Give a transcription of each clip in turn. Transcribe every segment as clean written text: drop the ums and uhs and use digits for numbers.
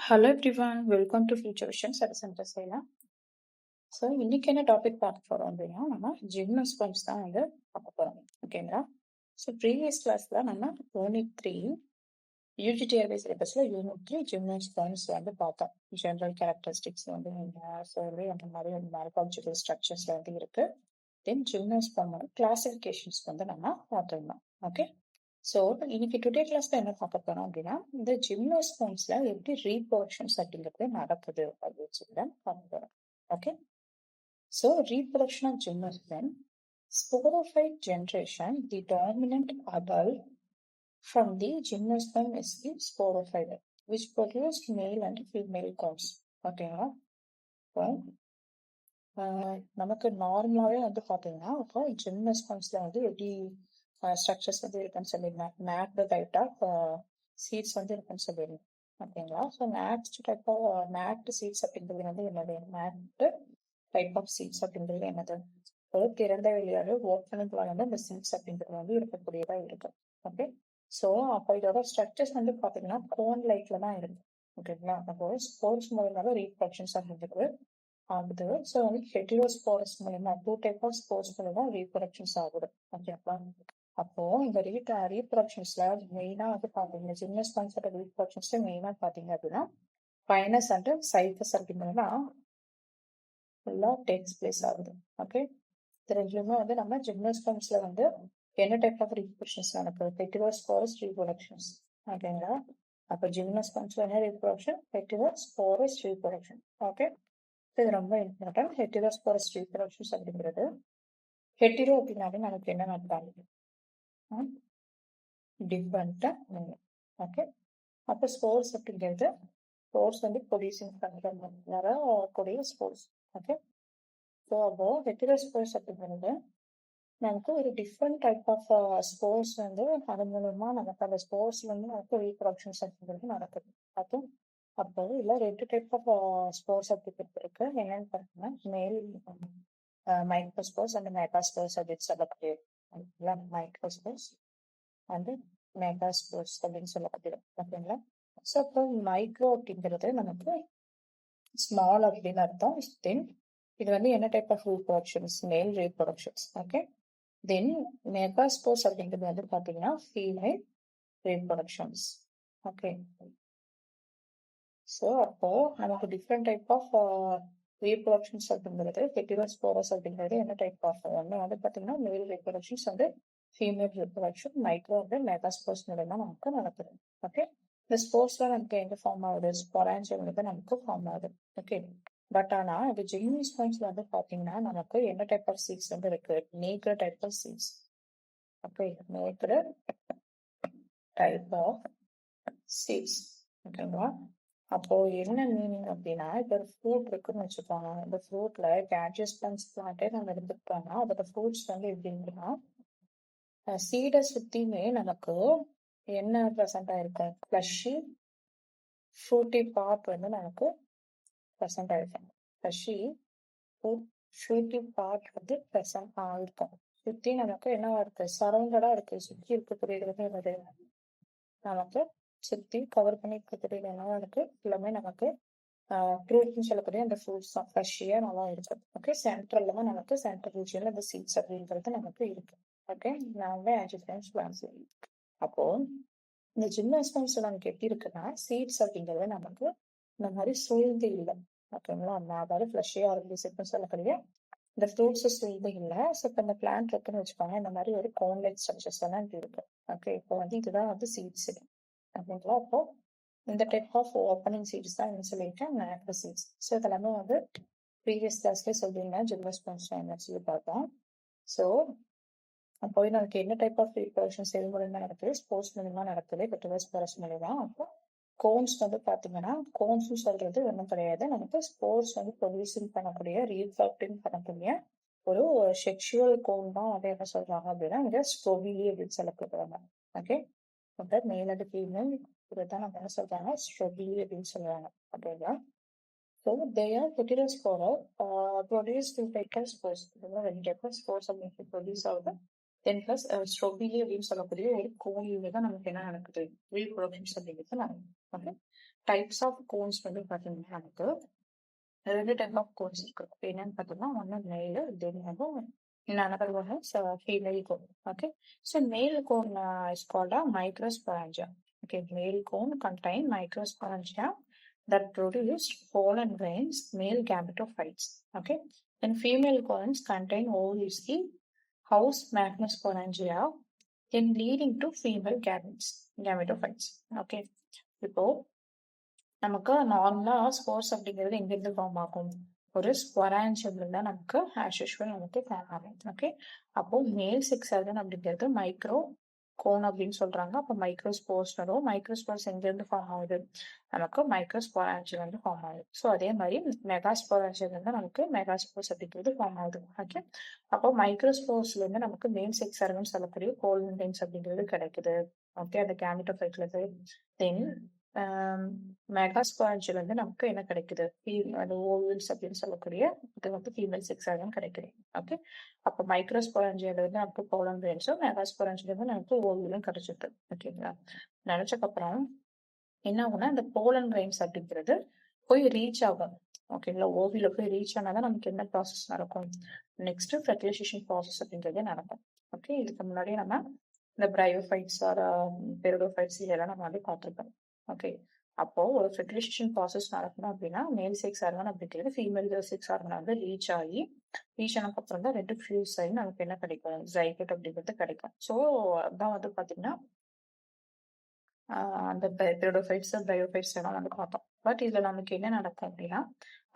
Hello everyone, welcome to Future Visions at Center Salem. So இன்னைக்கு என்ன topic பார்க்க போறோம் அப்படின்னா நம்ம ஜிம்னோஸ்பம்ஸ் தான் வந்து பார்க்க போறோம். ஓகேங்களா? ஸோ ப்ரீவியஸ் கிளாஸ்ல நம்ம யூனிட் 3 யூஜிடிஆர்பி சிலபஸ்ல யூனிட் 3 ஜிம்னோஸ்பம்ஸ் வந்து பார்த்தோம். ஜெனரல் கேரக்டரிஸ்டிக்ஸ் வந்து அந்த மாதிரி மார்பாலஜிக்கல் ஸ்ட்ரக்சர்ஸ்ல வந்து இருக்கு. தென் ஜிம்னோஸ்பமோட கிளாசிஃபிகேஷன்ஸ் வந்து நம்ம பார்த்துருந்தோம். ஓகே, ஸோ இன்னைக்கு டுடே கிளாஸ்ல என்ன பார்க்க போறோம் அப்படின்னா இந்த ஜிம்னோஸ்பம்ஸ்ல எப்படி ரீப்ரொடக்ஷன்ஸ் அப்படிங்கிறது நடக்குது அப்படின்னு சொல்லி தான் பார்க்க போறோம். Okay, so reproduction of gymnosperm, sporophyte generation, the dominant adult from the gymnosperm is the sporophyte, which produced male and female cones. ஓகேங்களா? இப்போ நமக்கு நார்மலாவே வந்து பாத்தீங்கன்னா இப்போ ஜிம்னோஸ்பம்ஸ்ல வந்து எப்படி ஸ்ட்ரக்சர்ஸ் வந்து இருக்குன்னு சொல்லியிருந்தேன். மேக்டு டைப் ஆஃப் சீட்ஸ் வந்து இருக்குன்னு சொல்லியிருந்தேன். ஓகேங்களா? ஸோ மேக்டு சீட்ஸ் அப்படிங்கிறது வந்து என்னது? மேக்டு டைப் ஆஃப் சீட்ஸ் அப்படிங்கிறது என்னது? ஒரு திறந்த வெளியாக ஓப்பனிங்ல வந்து இந்த சீட்ஸ் அப்படிங்கிறது வந்து இருக்கக்கூடியதா இருக்கு. ஓகே, ஸோ அப்போ இதோட ஸ்ட்ரக்சர்ஸ் வந்து பாத்தீங்கன்னா கோன் லைக்ல தான் இருக்கு. ஓகேங்களா? அப்போ ஸ்போர்ட்ஸ் மூலமாக ரீப்ரொடக்ஷன்ஸ் அப்படிங்கிறது ஆகுது. ஸோ வந்து ஹெட்டிரோஸ்போரஸ் மூலமா 2 டைப் ஆஃப் ஸ்போர்ட்ஸ் மூலமா ரீப்ரொடக்ஷன்ஸ் ஆகுது. ஓகேங்களா? அப்போ இந்த ரீப்ரொடக்ஷன்ஸ்ல மெயினா வந்து பாத்தீங்கன்னா ஜிம்னோஸ்பம்ஸோட ரீப்ரொடக்ஷன்ஸ்ல மெயினா பாத்தீங்க அப்படின்னா பைனஸ் அண்ட் சைபஸ் அப்படிங்கிறதுனா ஃபுல்லா டேக்ஸ் பிளேஸ் ஆகுது. ஓகே, இது ரெண்டுமே வந்து நம்ம ஜிம்னோஸ்பம்ஸ்ல வந்து என்ன டைப் ஆஃப் ரீப்ரொடக்ஷன்ஸ் நடக்குது? ஹெட்டிரோஸ்போரஸ் ரீப்ரொடக்ஷன்ஸ். ஓகேங்களா? அப்போ ஜிம்னோஸ்பம்ஸ்ல என்ன ரீப்ரொடக்ஷன்? ஹெட்டிரோஸ்போரஸ் ரீப்ரொடக்ஷன். ஓகே, இது ரொம்ப இம்பார்ட்டன்ட். ஹெட்டிரோஸ்போரஸ் ரீப்ரொடக்ஷன்ஸ் அப்படிங்கிறது ஹெட்டிரோ அப்படின்னாலே நமக்கு என்ன நடத்தாங்க? டிஃபரெண்ட். ஓகே, அப்போ ஸ்போர்ஸ் அப்படிங்கிறது ஸ்போர்ஸ் வந்து ப்ரொடியூசிங் கூடிய ஸ்போர்ஸ். ஓகே, ஸோ அப்போ ஹெட்டிரோஸ்போர்ஸ் அப்படிங்கிறது நமக்கு ஒரு டிஃப்ரெண்ட் டைப் ஆஃப் ஸ்போர்ஸ் வந்து அது மூலமா நமக்கு அந்த ஸ்போர்ட்ஸ்ல இருந்து நமக்கு ரீப்ரொடக்ஷன்ஸ் அப்படிங்கிறது நடக்குது. அப்போ அப்போ இல்லை 2 டைப் ஆஃப் ஸ்போர்ட்ஸ் அப்படிங்கிறது இருக்கு. என்னன்னு பார்த்தீங்கன்னா மேல் மைக்ரோஸ்போர்ஸ் அண்ட் மெகாஸ்போர்ஸ் அப்படின்னு சொல்லக்கூடிய மைக்ரோஸ்போர்ஸ் அண்ட் மெகாஸ்போர்ஸ் அப்படின்னு சொல்லக்கூடியது. ஓகேங்களா? ஸோ அப்போ மைக்ரோ அப்படிங்கிறது நமக்கு ஸ்மால் அப்படின்னு அர்த்தம். தென் இது வந்து என்ன டைப் ஆஃப் ரீப்ரொடக்ஷன்ஸ்? மேல் ரீப்ரொடக்ஷன்ஸ். ஓகே, தென் மெகாஸ்போர்ஸ் அப்படிங்கிறது வந்து பார்த்தீங்கன்னா ஃபீமேல் ரீப்ரொடக்ஷன்ஸ். ஓகே, ஸோ அப்போ நமக்கு டிஃப்ரெண்ட் டைப் ஆஃப் ரீப்ரொடக்ஷன்ஸ் அப்படிங்கிறது ஹெட்டிரோஸ்போரஸ் அப்படிங்கிறது என்ன டைப் ஆஃப் ஒன்று வந்து பார்த்தீங்கன்னா மேல் ரீப்ரொடக்ஷன்ஸ் வந்து ஃபீமேல் ரீப்ரொடக்ஷன் மைக்ரோ வந்து மெகாஸ்போர்ஸ் மூலமா நமக்கு நடக்குது. ஓகே, இந்த ஸ்போர்ட்ஸ்ல நமக்கு எங்க ஃபார்ம் ஆகுது? ஸ்பொரான்ஜியம் நமக்கு ஃபார்ம் ஆகுது. ஓகே, பட் ஆனா இது ஜிம்னோஸ்பம்ஸ்ல வந்து பாத்தீங்கன்னா நமக்கு என்ன டைப் ஆஃப் சீட்ஸ் வந்து இருக்கு? Naked type of seeds. Okay, naked type of seeds. ஓகேங்களா? அப்போ என்ன மீனிங் அப்படின்னா இப்போ ஒரு ஃப்ரூட் இருக்குன்னு வச்சுக்கோங்க. இந்த ஃப்ரூட்ல கேட்ஜஸ்பன்ஸ் பிளான்ட்டே நம்ம எடுத்துக்கிட்டோம்னா அதோட ஃப்ரூட்ஸ் வந்து எப்படின்னா சீடை சுத்தியுமே நமக்கு என்ன ப்ரெசென்ட் ஆயிருக்கும்? ஃப்ளஷி ஃப்ரூட்டி பார்ட் வந்து நமக்கு ப்ரெசென்ட் ஆயிருக்கும். ஃப்ளஷி ஃப்ரூட்டி பார்ட் வந்து ப்ரெசென்ட் ஆயிருக்கும். சுத்தி நமக்கு என்னவா இருக்கு? சரௌண்டடா இருக்கு. சுத்தி இருக்கக்கூடியது என்னது? நமக்கு சுத்தி கவர் பண்ணி இருக்கக்கூடியது என்னவா இருக்கு? எல்லாமே நமக்கு ஃப்ரூட்னு சொல்லக்கூடிய அந்த ஃப்ரூட்ஸ் தான் ஃப்ளஷியா நல்லா இருக்கு. ஓகே, சென்ட்ரல்ல தான் நமக்கு சென்ட்ரல் ரீஜன்ல இந்த சீட்ஸ் அப்படிங்கிறது நமக்கு இருக்கு. ஓகே, நாம ஆன்ஜியோஸ்பர்ம்ஸ் பிளான்ஸ். அப்போ இந்த ஜிம்னோஸ்பம்ஸ் நமக்கு எப்படி இருக்குன்னா சீட்ஸ் அப்படிங்கிறது நமக்கு இந்த மாதிரி சூழ்ந்து இல்லை. ஓகேங்களா? அதாவது ஃப்ளஷியா ஆர்கனிசம்னு சொல்லக்கூடிய இந்த ஃப்ரூட்ஸ் சூழ்ந்து இல்லை. ஸோ இப்போ இந்த பிளான்ட் இருக்குன்னு வச்சுக்கோங்க, இந்த மாதிரி ஒரு கோன்லைட் ஸ்ட்ரக்சர்ஸ் எல்லாம் இப்படி இருக்கு. ஓகே, இப்போ வந்து இதுதான் வந்து சீட்ஸ். ஓகேங்களா? அப்போ இந்த டைப் ஆஃப் ஓப்பனிங் சீட்ஸ் தான் என்ன சொல்லியிருக்கேன்? Macro seeds. ஸோ இதெல்லாமே வந்து ப்ரீவியஸ் கிளாஸ்லேயே சொல்லியிருந்தேன் ஜிம்னோஸ்பம்ஸ் என்ன சொல்லி பார்த்தோம். ஸோ அப்போ நமக்கு என்ன டைப் ஆஃப் ரீப்ரொடக்ஷன் செல் மூலமா நடக்குது? ஸ்போர்ட்ஸ் மூலமா நடக்குது, ஹெட்டிரோஸ்போரஸ் மூலமா. அப்போ கோன்ஸ் வந்து பாத்தீங்கன்னா கோன்ஸ்னு சொல்றது ஒன்றும் கிடையாது. நமக்கு ஸ்போர்ட்ஸ் வந்து ப்ரொடியூசிங் பண்ணக்கூடிய ரீப்ரொடக்டிங் பண்ணக்கூடிய ஒரு செக்ஷுவல் கோன் தான் வந்து என்ன சொல்றாங்க அப்படின்னா இங்க ஸ்ட்ரோபிலி அப்படின்னு சொல்லப்படுறாங்க. ஓகே, அப்போ மேல் அண்ட் ஃபீமேல் இதுதான் நம்ம என்ன சொல்றாங்க? ஸ்ட்ரோபிலி அப்படின்னு சொல்றாங்க. ஓகேங்களா? So they are heterosporous produce 2 type of sports. 2 type of sports அப்படின்னு ப்ரொடியூஸ் ஆகுது. தென் பிளஸ் ஸ்ட்ரோபிலி அப்படின்னு சொல்லக்கூடிய ஒரு கோனியில தான் நமக்கு என்ன நடக்குது? ரீப்ரொடக்ஷன்ஸ் அப்படிங்கிறது நடக்குது. ஓகே, டைப்ஸ் ஆஃப் கோன்ஸ் வந்து பார்த்தீங்கன்னா நமக்கு 2 டைப் ஆஃப் கோன்ஸ் இருக்கு. என்னன்னு பார்த்தீங்கன்னா, ஒண்ணு மேல், தென் வந்து another one is female cone. Okay, so male cone is called a microsporangia. Okay, male cone contain microsporangia that produce pollen grains, male gametophytes. Okay, then female cones contain ovary, house magnosporangia, then leading to female gametophytes. Okay, இப்போ நமக்கு நார்மலா spores அப்படிங்கிறது எங்கிருந்து form ஆகும்? ஒரு ஸ்பொரான்ஜியம்ல தான் நமக்கு as usual நமக்கு ஃபார்ம் ஆகும். ஓகே, அப்போ மேல் செக்ஸ் ஆர்கன் அப்படிங்கிறது மைக்ரோ கோன் அப்படின்னு சொல்றாங்க. அப்போ மைக்ரோ ஸ்போர்ஸ் வரும். மைக்ரோ ஸ்போர்ஸ் எங்கிருந்து ஃபார்ம் ஆகுது? நமக்கு மைக்ரோ ஸ்பொரான்ஜியம் வந்து ஃபார்ம் ஆகுது. ஸோ அதே மாதிரி மெகா ஸ்பொரான்ஜியம் வந்து நமக்கு மெகா ஸ்போர்ஸ் அப்படிங்கிறது ஃபார்ம் ஆகுது. ஓகே, அப்போ மைக்ரோ ஸ்போர்ஸ்ல இருந்து நமக்கு மேல் செக்ஸ் ஆர்கன் சொல்லக்கூடிய கோலன்டைன்ஸ் அப்படிங்கிறது கிடைக்குது. ஓகே, அந்த கேமிட்டோஃபைட்ல இருந்து தென் மெகாஸ்பாஞ்சில் வந்து நமக்கு என்ன கிடைக்குது? அது ஓவல்ஸ் அப்படின்னு சொல்லக்கூடிய இது வந்து ஃபீமேல் செக்ஸ் ஆர்கன் கிடைக்குது. ஓகே, அப்போ மைக்ரோஸ்பாஞ்சியில வந்து நமக்கு போலன் கிரெயின்ஸும் மெகாஸ்பாஞ்சில வந்து நமக்கு ஓவலும் கிடைச்சிருக்கு. ஓகேங்களா, நினைச்சக்கப்புறம் என்ன ஆகும்னா இந்த போலன் கிரெயின்ஸ் அப்படிங்கிறது போய் ரீச் ஆகும். ஓகேங்களா, ஓவில போய் ரீச் ஆனாதான் நமக்கு என்ன ப்ராசஸ் நடக்கும்? நெக்ஸ்ட் ஃபெர்டிலைசேஷன் ப்ராசஸ் அப்படிங்கிறதே நடக்கும். ஓகே, இதுக்கு முன்னாடி நம்ம இந்த பிரையோஃபைட்ஸ் பெரிடோஃபைட்ஸ் இதெல்லாம் நம்ம வந்து பார்த்துருப்போம். ஓகே, அப்போ ஒரு ஃபெர்டிலைசேஷன் ப்ராசஸ் நடக்கணும் அப்படின்னா மேல் செக்ஸ் ஆர்கன் அப்படிங்கிறது ஃபீமேல் செக்ஸ் ஆர்கன் வந்து ரீச் ஆனதுக்கு அப்புறம் தான் ரெண்டு ஃபியூஸ் ஆகி நமக்கு என்ன கிடைக்கும்? ஜைகோட் அப்படிங்கிறது கிடைக்கும். ஸோ அதான் வந்து பாத்தீங்கன்னா அந்த பெரிடோஃபைட்ஸ் பயோஃபைட்ஸ் எல்லாம் வந்து பார்த்தோம். பட் இதுல நமக்கு என்ன நடக்கும் அப்படின்னா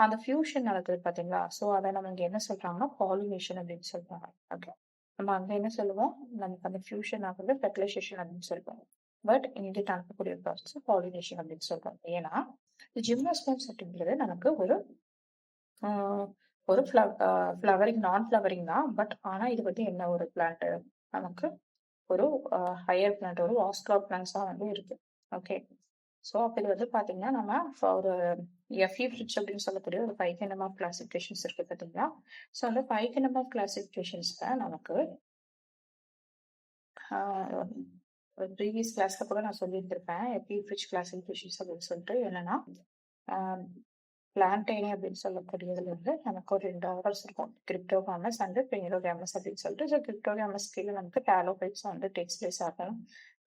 அந்த ஃபியூஷன் நடக்குது பாத்தீங்களா? ஸோ அதை நம்ம இங்க என்ன சொல்றாங்கன்னா பாலினேஷன் அப்படின்னு சொல்றாங்க. ஓகே, நம்ம அங்க என்ன சொல்லுவோம்? நமக்கு அந்த ஃபியூஷன் ஆகுது ஃபெர்டிலைசேஷன் அப்படின்னு சொல்லுவோம். பட் இங்க நடக்கக்கூடிய ப்ராசஸ் பாலினேஷன் அப்படின்னு சொல்றோம். ஏன்னா ஜிம்னோஸ்பர்ம்ஸ் அப்படிங்கிறது நமக்கு ஒரு ஃப்ளவரிங் நான் ஃப்ளவரிங் தான். பட் ஆனா இது வந்து என்ன ஒரு பிளான்ட்? நமக்கு ஒரு ஹையர் பிளான்ட், ஒரு வாஸ்குலர் பிளான்ட்ஸா வந்து இருக்கு. ஓகே, ஸோ அப்போ இது வந்து பாத்தீங்கன்னா நம்ம ஒரு எஃப்இ ஃபிட்ச் அப்படின்னு சொல்லக்கூடிய ஒரு 5 கிங்டம் ஆஃப் கிளாசிஃபிகேஷன்ஸ் இருக்கு பார்த்தீங்களா? ஸோ அந்த 5 கிங்டம் ஆஃப் கிளாசிஃபிகேஷன்ஸ்ல நமக்கு ப்ரீவியஸ் கிளாஸ்ல கூட நான் சொல்லியிருந்திருப்பேன் எஃப்இ ஃபிட்ச் கிளாசிஃபிகேஷன்ஸ் அப்படின்னு சொல்லிட்டு. என்னன்னா பிளான்டைனே அப்படின்னு சொல்லக்கூடியதுல வந்து நமக்கு ஒரு 2 ஆர்டர்ஸ் இருக்கும், கிரிப்டோகாமஸ் அண்ட் பெனிரோகாமஸ் அப்படின்னு சொல்லிட்டு. ஸோ கிரிப்டோகாமஸ் கீழே நமக்கு டாலோஃபைட்ஸ் வந்து டேக்ஸ் பிளேஸ் ஆகும்.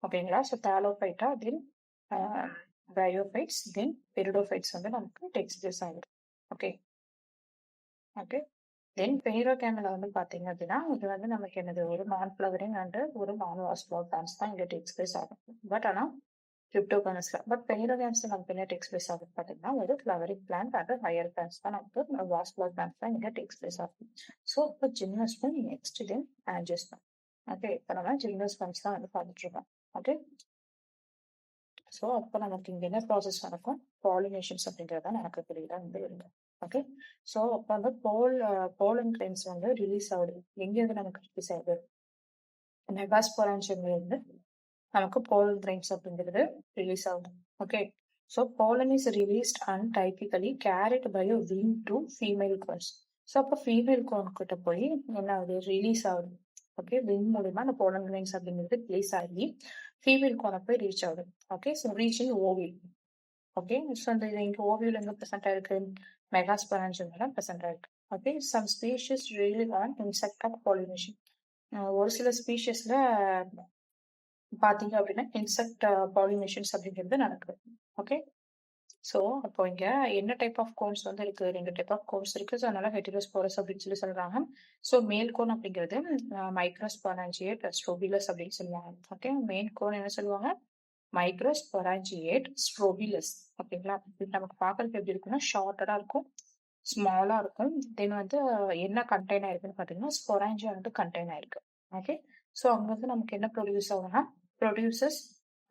ஓகேங்களா, ஸோ டாலோஃபைட்டா தென் பயோஃபைட்ஸ் தென் பெரிடோஃபைட்ஸ் வந்து நமக்கு டேக்ஸ் பிளேஸ் ஆகுது. ஓகே ஓகே, தென் பெனிரோகாமில் வந்து பாத்தீங்க அப்படின்னா இது வந்து நமக்கு என்னது? ஒரு நான் ஃப்ளவரிங் அண்ட் ஒரு நான் வாஸ்குலர் பிளான்ட்ஸ் தான் இங்க டேக்ஸ் பிளேஸ் ஆகும். பட் ஆனா கிரிப்டோகாமஸ்ல பட் பெனிரோகாமஸ்ல நமக்கு என்ன டேக்ஸ் பிளேஸ் ஆகுது பாத்தீங்கன்னா ஒரு flowering plant and higher plants தான் நமக்கு வாஸ்குலர் பிளான்ட்ஸ் தான் இங்க டேக்ஸ் பிளேஸ் ஆகும். ஸோ இப்போ ஜிம்னோஸ்பர்ம் நெக்ஸ்ட் தென் ஆஞ்சியோஸ்பர்ம். ஓகே, இப்போ நம்ம ஜிம்னோஸ்பர்ம்ஸ் தான் வந்து பார்த்துட்டு இருக்கோம். ஓகே, ஸோ அப்போ நமக்கு இங்க என்ன ப்ராசஸ் நடக்கும்? பாலினேஷன்ஸ் அப்படிங்கிறத நடக்கக்கூடியதா வந்து இருக்கு. ஓகே, ஸோ அப்போ வந்து போலன் கிரெயின்ஸ் வந்து ரிலீஸ் ஆகுது. எங்கேருந்து நமக்கு ரிலீஸ் ஆகுது? மெகாஸ்பொரான்ஜியம்ல இருந்து நமக்கு போலன் கிரெயின்ஸ் அப்படிங்கிறது ரிலீஸ் ஆகுது. Okay, so pollen is released and typically carried by a wing to female cones. So அப்போ ஃபீமேல் கோன் கிட்ட போய் என்ன ஆகுது? ரிலீஸ் ஆகுது. ஓகே, விங் மூலியமா அந்த போலன் கிரெயின்ஸ் அப்படிங்கிறது ரிலீஸ் ஆகி ஃபீமேல் கோனை போய் ரீச் ஆகுது. ஓகே, ஸோ ரீச் இன் ஓவில். ஓகே, ஸோ அந்த இங்க ஓவியில் எங்க ப்ரெசென்ட் ஆயிருக்கு? மெகாஸ்பொரான்ஜியம்ல ப்ரெசென்ட் ஆயிருக்கு. Okay, some species rely on insect of pollination. ஒரு சில ஸ்பீஷிஸ்ல பாத்தீங்க அப்படின்னா இன்செக்ட் பாலினேஷன்ஸ் அப்படிங்கிறது நடக்குது. ஓகே, ஸோ அப்போ இங்க என்ன டைப் ஆஃப் கோன்ஸ் வந்து இருக்கு? 2 டைப் ஆஃப் கோன்ஸ் இருக்கு. ஸோ அதனால ஹெட்டிரோஸ்போரஸ் அப்படின்னு சொல்லி சொல்றாங்க. ஸோ மேல் கோன் அப்படிங்கிறது மைக்ரோஸ்பொரான்ஜியேட் ஸ்ட்ரோபிலஸ் அப்படின்னு சொல்லுவாங்க. ஓகே, மெயின் கோன் என்ன சொல்லுவாங்க? மைக்ரோஸ்பொரான்ஜியேட் ஸ்ட்ரோபிலஸ். ஓகேங்களா, இது நமக்கு பார்க்கறதுக்கு எப்படி இருக்குன்னா ஷார்ட்டடா இருக்கும், ஸ்மாலா இருக்கும். தென் வந்து என்ன கண்டெய்ன் ஆயிருக்குன்னு பாத்தீங்கன்னா ஸ்பொரான்ஜியா வந்து கண்டெய்ன் ஆயிருக்கு. ஓகே, ஸோ அங்க வந்து நமக்கு என்ன ப்ரொடியூஸ் ஆகும்னா produces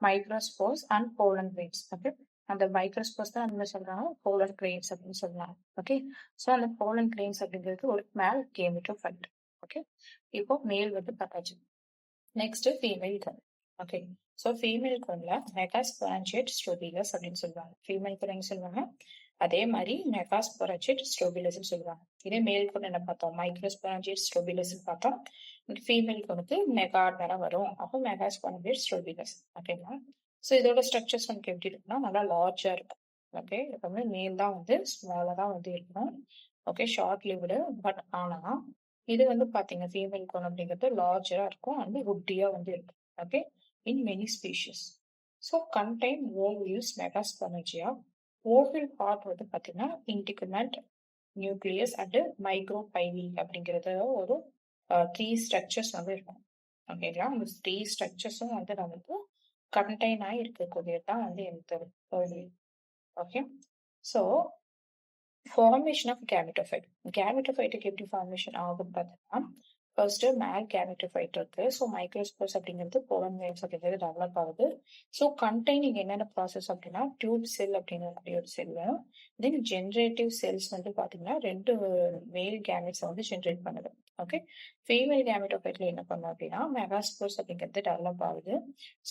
microspores and pollen grains. Okay, அந்த மைக்ரோஸ்போர்ஸ் தான் என்ன சொல்றாங்க? போலன் கிரெயின்ஸ் அப்படின்னு சொல்றாங்க. ஓகே, ஸோ அந்த போலன் கிரெயின்ஸ் அப்படிங்கிறது ஒரு மேல் கேமிட்டோஃபைட். ஓகே, இப்போ மேல் வந்து பார்த்தாச்சு. Next female cone. Okay, so female கோன்ல மெகாஸ்பொரான்ஜியேட் ஸ்ட்ரோபிலஸ் அப்படின்னு சொல்லுவாங்க. ஃபீமேல் கோன் என்ன சொல்லுவாங்க? அதே மாதிரி மெகாஸ்பொரான்ஜியேட் ஸ்ட்ரோபிலஸ் சொல்லுவாங்க. இதே மேல் கோன் என்ன பார்த்தோம்? மைக்ரோஸ்பொரான்ஜியேட் ஸ்ட்ரோபிலஸ் பார்த்தோம். ஃபீமேல் கோனுக்கு மெகா நேரம் வரும். அப்போ மெகாஸ்பொரான்ஜியேட் ஸ்ட்ரோபிலஸ். ஓகேங்களா, ஸோ இதோட ஸ்ட்ரக்சர்ஸ் நமக்கு எப்படி இருக்குன்னா நல்லா லார்ஜா இருக்கும். ஓகே, எப்பவுமே மேல் தான் வந்து ஸ்மாலா வந்து இருக்கும். Okay, short lived. பட் ஆனா இது வந்து பாத்தீங்க ஃபீமேல் கோன் அப்படிங்கிறது லார்ஜரா இருக்கும் அண்ட் woody-ஆ வந்து இருக்கும். Okay, in many species. So contain ovules megasporangia. Ovule part வந்து பாத்தீங்கன்னா இன்டிகுமெண்ட், நியூக்ளியஸ் அண்ட் மைக்ரோபைலி அப்படிங்கிறது ஒரு 3 ஸ்ட்ரக்சர்ஸ் வந்து இருக்கும். ஓகேங்களா, அந்த 3 ஸ்ட்ரக்சர்ஸும் வந்து நமக்கு கண்டைன் ஆகி இருக்கக்கூடியது தான் வந்து எந்த ஓவியம். Okay, so formation of gametophyte. கேமெட்டோஃபைட்டுக்கு எப்படி ஃபார்மேஷன் ஆகும் பார்த்தீங்கன்னா, ஃபர்ஸ்ட் மேல் கேமெட்டோஃபைட் இருக்கு. ஸோ மைக்ரோஸ்போர்ஸ் அப்படிங்கிறது போலன் வேவ்ஸ் அப்படிங்கிறது டெவலப் ஆகுது. ஸோ கண்டைனிங் என்னென்ன ப்ராசஸ் அப்படின்னா டியூப் செல் அப்படிங்கக்கூடிய ஒரு செல்லு, தென் ஜென்ரேட்டிவ் செல்ஸ் வந்து பார்த்தீங்கன்னா 2 மேல் கேமெட்ஸ் வந்து ஜென்ரேட் பண்ணுது. ஓகே, ஃபீமேல் கேமெட்டோஃபைட்ல என்ன பண்ணும் அப்படின்னா மெகாஸ்போர்ஸ் அப்படிங்கிறது டெவலப் ஆகுது.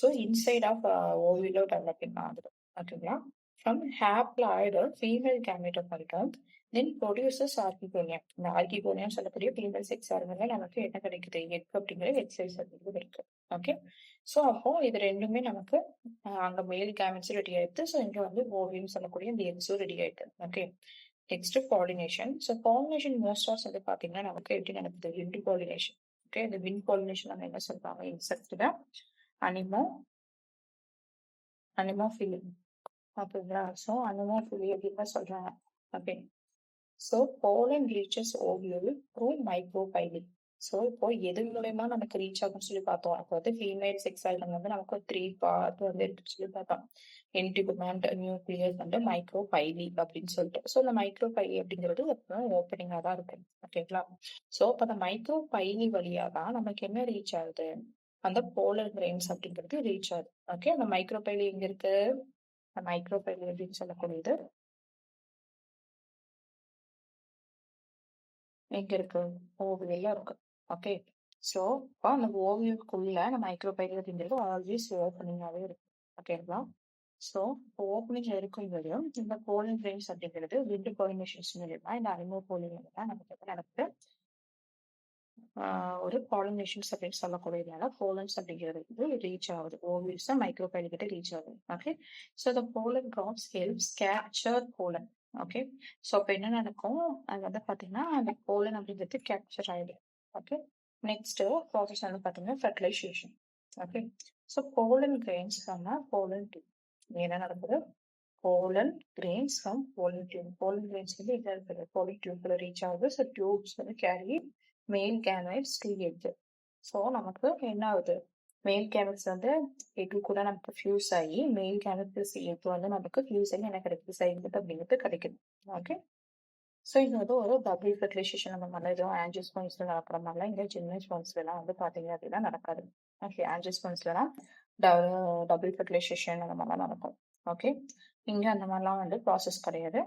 ஸோ இன்சைட் ஆஃப் ஓவிலோ டெவலப்பிங் ஆகுது. ஓகேங்களா, from haploid or female gametophyte then produces archegonium. இந்த archegonium சொல்லக்கூடிய female sex organ நமக்கு என்ன கிடைக்குது, எக் அப்படிங்கிற எக் செல்ஸ் அப்படிங்கிறது இருக்கு. ஓகே, ஸோ அப்போ இது ரெண்டுமே நமக்கு அங்க மேல் கேமெட்ஸ் ரெடி ஆயிடுது. ஸோ இங்க வந்து ஓவியம் சொல்லக்கூடிய இந்த எக்ஸும் ரெடி ஆயிடுது. Okay, next pollination. So pollination most of வந்து பாத்தீங்கன்னா நமக்கு எப்படி நடக்குது, விண்ட் பாலினேஷன். ஓகே, இந்த விண்ட் பாலினேஷன் நம்ம என்ன சொல்றாங்க, இன்செக்ட்ல அனிமோஃபிலி. ஓகேங்களா, ஸோ அனிமோஃபிலி அப்படின்னு சொல்றாங்க. Okay, so pollen reaches ovule through micropyle. So இப்போ எது மூலயமா நமக்கு ரீச் ஆகும்னு சொல்லி பார்த்தோம். அப்போ வந்து ஃபீமேல் செக்ஸ் ஆர்கன் வந்து நமக்கு 3 பார்ட் வந்து இருக்குன்னு சொல்லி பார்த்தோம். இன்டிகுமெண்ட், நியூக்ளியஸ் அண்ட் மைக்ரோபைலி அப்படின்னு சொல்லிட்டு. ஸோ இந்த மைக்ரோபைலி அப்படிங்கிறது ஓப்பனிங்கா தான் இருக்கு. ஓகேங்களா, ஸோ இப்போ அந்த மைக்ரோபைலி வழியா தான் நமக்கு என்ன ரீச் ஆகுது, அந்த போலர் கிரெயின்ஸ் அப்படிங்கிறது ரீச் ஆகுது. ஓகே, அந்த மைக்ரோபைலி எங்க இருக்கு, மைக்ரோபைலி அப்படின்னு சொல்லக்கூடியது எங்க இருக்கு, ஓவியல்ல இருக்கு. ஓகே, ஸோ அந்த ஓவியலுக்குள்ள நம்ம மைக்ரோபைலி அப்படிங்கிறது ஆல்வேஸ் ஓப்பனிங்காவே இருக்கு. ஓகேங்களா, ஸோ ஓப்பனிங் இருக்கும் போது இந்த போலின் கிரெயின்ஸ் அப்படிங்கிறது விண்ட் பாலினேஷன்ஸ் மூலியமா இந்த அனிமோ போலினா நமக்கு எப்படி நடக்குது, ஒரு பாலினேஷன்ஸ் அப்படின்னு சொல்லக்கூடியதுனால போலன்ஸ் அப்படிங்கிறது வந்து ரீச் ஆகுது, ஓவியல்ஸ் மைக்ரோபைலி கிட்ட ரீச் ஆகுது. Okay, so the pollen drops helps capture pollen. Okay, so அப்போ என்ன நடக்கும், அது வந்து பார்த்தீங்கன்னா அந்த போலன் அப்படிங்கிறது கேப்சர் ஆயிடும். ஓகே, நெக்ஸ்ட் ப்ராசஸ் வந்து பார்த்தீங்கன்னா fertilisation. Okay, so pollen grains from pollen tube. என்ன நடக்குது, pollen grains from pollen tube. Pollen grains வந்து இதாக இருக்குது, போலன் டியூப்ல ரீச் ஆகுது. ஸோ டியூப்ஸ் வந்து carry male gametes to egg. So நமக்கு என்ன ஆகுது, மேல் கேமெட்ஸ் வந்து எக்கு கூட நமக்கு ஃபியூஸ் ஆகி மேல் கேமெட் பிளஸ் எக் வந்து நமக்கு ஃபியூஸ் ஆகி என்ன கிடைக்குது, சைக்கிள் அப்படிங்கிறது கிடைக்குது. ஓகே, ஸோ இது வந்து ஒரு டபுள் ஃபெர்டிலைசேஷன் நம்ம பண்ணதும் ஆஞ்சியோஸ்பர்ம்ஸ்ல நடக்கிற மாதிரிலாம் இங்கே ஜிம்னோஸ்பர்ம்ஸ்லாம் வந்து பார்த்தீங்க அப்படின்னா நடக்காது. ஓகே, ஆஞ்சியோஸ்பர்ம்ஸ்லாம் டபுள் ஃபெர்டிலைசேஷன் அந்த மாதிரிலாம் நடக்கும். ஓகே, இங்கே அந்த மாதிரிலாம் வந்து ப்ராசஸ் கிடையாது.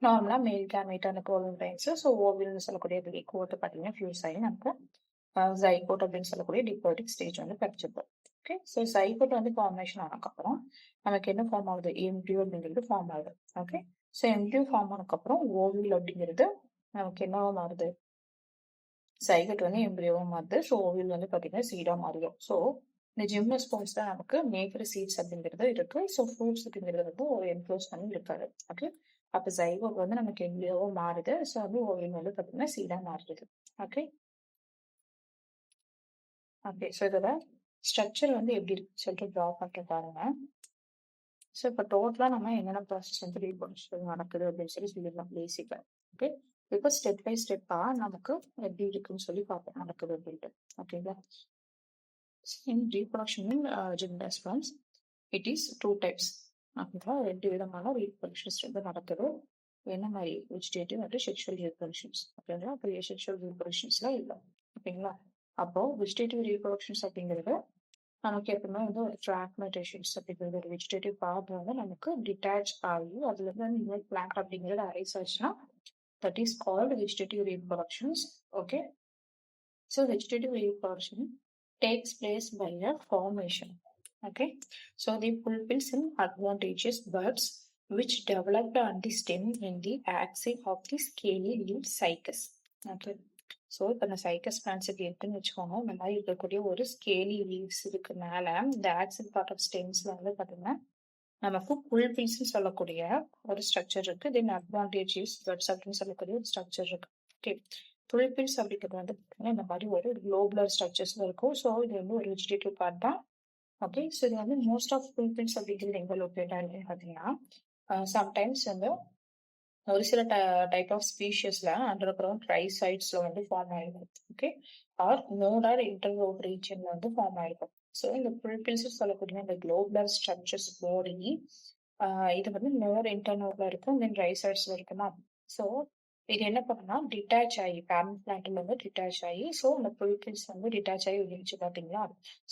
நார்மலா மேல் கேமெட் அந்த போலன் கிரெயின்ஸ், ஸோ ஓவியல்னு சொல்லக்கூடிய கோட்டு பார்த்தீங்கன்னா ஃபியூஸ் ஆகி நமக்கு ஜைகோட் அப்படின்னு சொல்லக்கூடிய டிப்ளாய்டிக் ஸ்டேஜ் வந்து கிடைச்சிருக்கும். ஓகே, ஸோ ஜைகோட் வந்து ஃபார்மேஷன் ஆனதுக்கப்புறம் நமக்கு என்ன ஃபார்ம் ஆகுது, எம்டியூ அப்படிங்கிறது ஃபார்ம் ஆகுது. ஓகே, ஸோ எம்டியூ ஃபார்ம் ஆனதுக்கப்புறம் ஓவியல் அப்படிங்கிறது நமக்கு என்னவா மாறுது, ஜைகோட் வந்து எம்ப்ரியோவா மாறுது. ஸோ ஓவியல் வந்து பார்த்தீங்கன்னா சீடா மாறிடும். ஸோ இந்த ஜிம்னோஸ்பர்ம்ஸ் தான் நமக்கு மேய்க்கிற சீட்ஸ் அப்படிங்கிறது இருக்கு. ஸோ ஃப்ரூட்ஸ் அப்படிங்கிறது வந்து ஒரு என்க்ளோஸ் பண்ணி இருக்காது. ஓகே, அப்போ ஜைகோட் வந்து நமக்கு எம்ப்ரியோவா மாறுது. ஸோ வந்து ஓவியல் வந்து பார்த்தீங்கன்னா சீடா மாறுது. ஓகே, ஓகே, ஸோ இதோட ஸ்ட்ரக்சர் வந்து எப்படி இருக்குன்னு சொல்லிட்டு ட்ரா பண்ணிட்டு பாருங்க. ஸோ இப்போ டோட்டலாக நம்ம என்னென்ன ப்ராசஸ் வந்து ரீப்ரொடக்ஷன் நடக்குது அப்படின்னு சொல்லி சொல்லிடலாம் பேசிக்காக. ஓகே, இப்போ ஸ்டெப் பை ஸ்டெப்பாக நமக்கு எப்படி இருக்குன்னு சொல்லி பார்ப்போம் நடக்குது அப்படின்ட்டு. ஓகேங்களா, in reproduction in gymnosperms it is 2 types. ஓகேங்களா, 2 விதமான ரீப்ரொடக்ஷன்ஸ் வந்து நடக்குது. என்ன மாதிரி, வெஜிடேட்டிவ் மற்றும் செக்ஷுவல் ரீப்ரொடக்ஷன்ஸ். ஓகேங்களா, இப்போ செக்ஷுவல் ரீப்ரொடக்ஷன்ஸ்லாம் இல்லை. ஓகேங்களா, அப்போ வெஜிடேட்டிவ் ரீப்ரொடக்ஷன்ஸ் அப்படிங்கிறது நமக்கு எப்பவுமே வந்து ஒரு ஃப்ராக்மெண்டேஷன்ஸ் அப்படிங்கிறது ஒரு வெஜிடேட்டிவ் பார்ட் வந்து நமக்கு டிட்டாச் ஆகி அதுல இருந்து நியூ பிளான்ட் அப்படிங்கிறது அரைஸ் ஆச்சுன்னா that is called vegetative reproductions. Okay, so vegetative reproduction takes place by a formation. Okay, so the pulpils and advantageous buds which developed on the stem in the axis of the scaly leaf cycas. Okay, so இப்போ இந்த cycas பிளான்ஸுக்கு இருக்குன்னு வச்சுக்கோங்க, இந்த மாதிரி இருக்கக்கூடிய ஒரு scaly leaves இருக்கு மேலே இந்த ஆக்சிட் பார்ட் ஆஃப் ஸ்டெம்ஸ்ல வந்து பார்த்தீங்கன்னா நமக்கு புல்பில்ஸ் சொல்லக்கூடிய ஒரு ஸ்ட்ரக்சர் இருக்கு. தென் அட்வான்டேஜஸ் பட்ஸ் அப்படின்னு சொல்லக்கூடிய ஒரு ஸ்ட்ரக்சர் இருக்கு. ஓகே, புல்பில்ஸ் அப்படிங்கிறது வந்து பார்த்தீங்கன்னா இந்த மாதிரி ஒரு குளோபுலர் ஸ்ட்ரக்சர்ஸ்ல இருக்கும். ஸோ இது வந்து ஒரு வெஜிடேட்டிவ் பார்ட் தான். ஓகே, ஸோ இது வந்து மோஸ்ட் ஆஃப் புல்பில்ஸ் அப்படிங்கிறது எங்க லொக்கேட் ஆகுதுன்னு பார்த்தீங்கன்னா சம்டைம்ஸ் வந்து ஒரு சில டைப் ஆஃப் ஸ்பீஷியஸ்ல அண்டர் கிரவுண்ட் ட்ரை சைட்ஸ்ல வந்து ஃபார்ம் ஆயிருக்கும். ஓகே, ஆர் நோடார் இன்டர்ரோட் ரீஜன்ல வந்து ஃபார்ம் ஆயிருக்கும். ஸோ இந்த புல்பில்ஸ் சொல்லக்கூடிய இந்த குளோபுலர் ஸ்ட்ரக்சர்ஸ் பாடி இது வந்து நோர் இன்டர்னோட்ல இருக்கும், தென் ட்ரை சைட்ஸ்ல இருக்குமா. ஸோ இது என்ன பண்ணுன்னா டிட்டாச் ஆகி பேரண்ட் பிளான்ட்ல இருந்து டிட்டாச் ஆகி, ஸோ அந்த புல்பில்ஸ் வந்து டிட்டாச் ஆகி விழுந்துச்சு பாத்தீங்களா.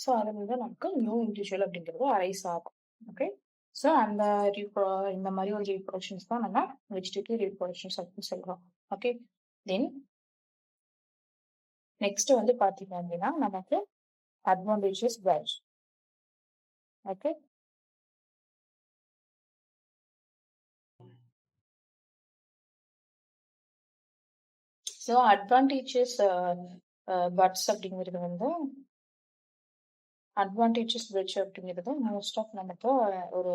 ஸோ அது வந்து நமக்கு நியூ இண்டிவிஜுவல் அப்படிங்கிறது அரைஸ் ஆகும். ஓகே, ஸோ அந்த இந்த மாதிரி ஒரு ரீப்ரொடக்ஷன்ஸ் தான் நம்ம வெஜிடேட்டிவ் ரீப்ரொடக்ஷன்ஸ் அப்படின்னு சொல்றோம். ஓகே, தென் நெக்ஸ்ட் வந்து பாத்தீங்க அப்படின்னா நமக்கு advantages patch. Okay, so advantages buds அப்படிங்கிறது வந்து அட்வான்டேஜஸ் பிரிட்ஜ் அப்படிங்கிறது மோஸ்ட் ஆஃப் நமக்கு ஒரு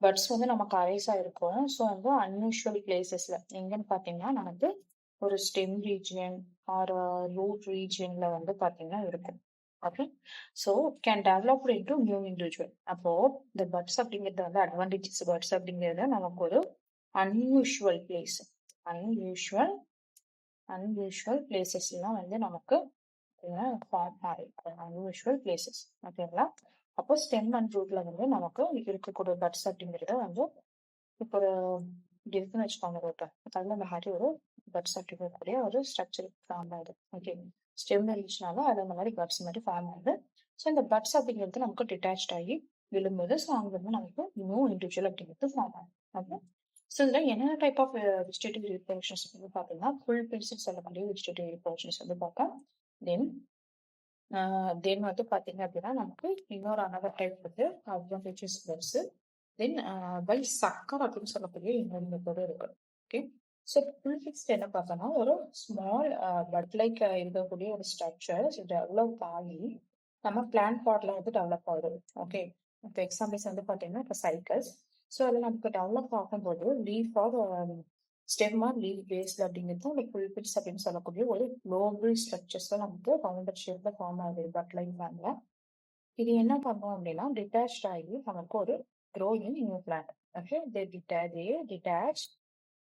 பட்ஸ் வந்து நமக்கு அரைஸா இருக்கும். ஸோ வந்து அன்யூஷுவல் பிளேசஸ்ல எங்கன்னு பாத்தீங்கன்னா நமக்கு ஒரு ஸ்டெம் ரீஜியன் ஆர் ரூட் ரீஜியன்ல வந்து பாத்தீங்கன்னா இருக்கும். Okay, so can develop into new individual. அப்போ இந்த பட்ஸ் அப்படிங்கிறது வந்து அட்வான்டேஜஸ் பட்ஸ் அப்படிங்கிறது நமக்கு ஒரு அன்யூஷுவல் பிளேஸ், அன்யூஷுவல் பிளேசஸ்லாம் வந்து நமக்கு ஃபார்ம் ஆயிருக்கும், அன்யூஷுவல் பிளேசஸ். ஓகேங்களா, அப்போ ஸ்டெம் அண்ட் ரூட்ல வந்து நமக்கு இருக்கக்கூடிய பட்ஸ் அப்படிங்கிறது வந்து இப்போ ஒரு இப்படி இருக்குன்னு வச்சுக்கோங்க ரோட்டை, அதில் இந்த மாதிரி ஒரு பட்ஸ் அப்படிங்கக்கூடிய ஒரு ஸ்ட்ரக்சர் ஃபார்ம் ஆகுது. ஓகே, ஸ்டெம் இருந்துச்சுனாலும் அது அந்த மாதிரி பட்ஸ் மாதிரி ஃபார்ம் ஆகுது. ஸோ இந்த பட்ஸ் அப்படிங்கிறது நமக்கு டிட்டாச் ஆகி விழும்போது ஸோ அங்கே வந்து நமக்கு நியூ இண்டிவிஜுவல் அப்படிங்கிறது ஃபார்ம் ஆகும். ஓகே, ஸோ இதில் என்னென்ன டைப் ஆஃப் வெஜிடேட்டிவ் ரீப்ரொடக்ஷன்ஸ் வந்து பார்த்தீங்கன்னா ஃபுல் பில்ஸ் சொல்லக்கூடிய வெஜிடேட்டிவ் ரீப்ரொடக்ஷன்ஸ் வந்து பார்ப்போம். தென் வந்து பாத்தீங்க அப்படின்னா நமக்கு இன்னொரு அனதர் டைப் வந்து அட்வான்டேஜஸ் பட்ஸ். தென் பை சக்கர் அப்படின்னு சொல்லக்கூடிய இன்னொரு மெத்தடும் இருக்கு. ஓகே, ஸோ புல்ஃபிக்ஸ்ட் என்ன பார்த்தோம்னா ஒரு ஸ்மால் பட் லைக் இருக்கக்கூடிய ஒரு ஸ்ட்ரக்சர் டெவலப் ஆகி நம்ம பிளான்ட் பாட்ல வந்து டெவலப் ஆகுது. ஓகே, இப்போ எக்ஸாம்பிள்ஸ் வந்து பார்த்தீங்கன்னா இப்போ சைக்கஸ். ஸோ அது நமக்கு டெவலப் ஆகும்போது leaf or stem or leaf பேஸ்ல அப்படிங்கிறது அந்த புல்பிட்ஸ் அப்படின்னு சொல்லக்கூடிய ஒரு குளோபல் ஸ்ட்ரக்சர்ஸ்ல நமக்கு ரவுண்டட் ஷேப்ல ஃபார்ம் ஆகுது பட் லைன் பிளான்ட்ல. இது என்ன பண்ணும் அப்படின்னா டிட்டாச் ஆகி நமக்கு ஒரு growing new plant. Okay, they detach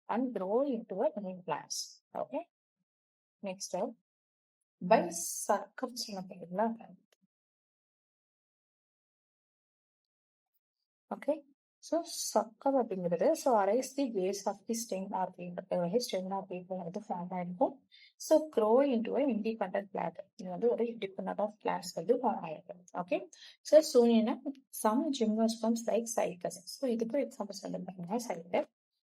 and grow into a new plants. Okay, next by சர்க்கம் சொன்னீங்களா. ஓகே, ஸோ சக்கர் அப்படிங்கிறது so arise the base of the stem or people வந்து ஃபார்ம் ஆயிருக்கும். So grow into independent plant. இது வந்து ஒரு independent of plants வந்து form ஆயிருக்கும். ஓகே, ஸோ சூனியனா some gymnosperms like Cycas. So இதுக்கு எக்ஸாம்பிள்ஸ் வந்து பார்த்தீங்கன்னா சைக்கஸ்.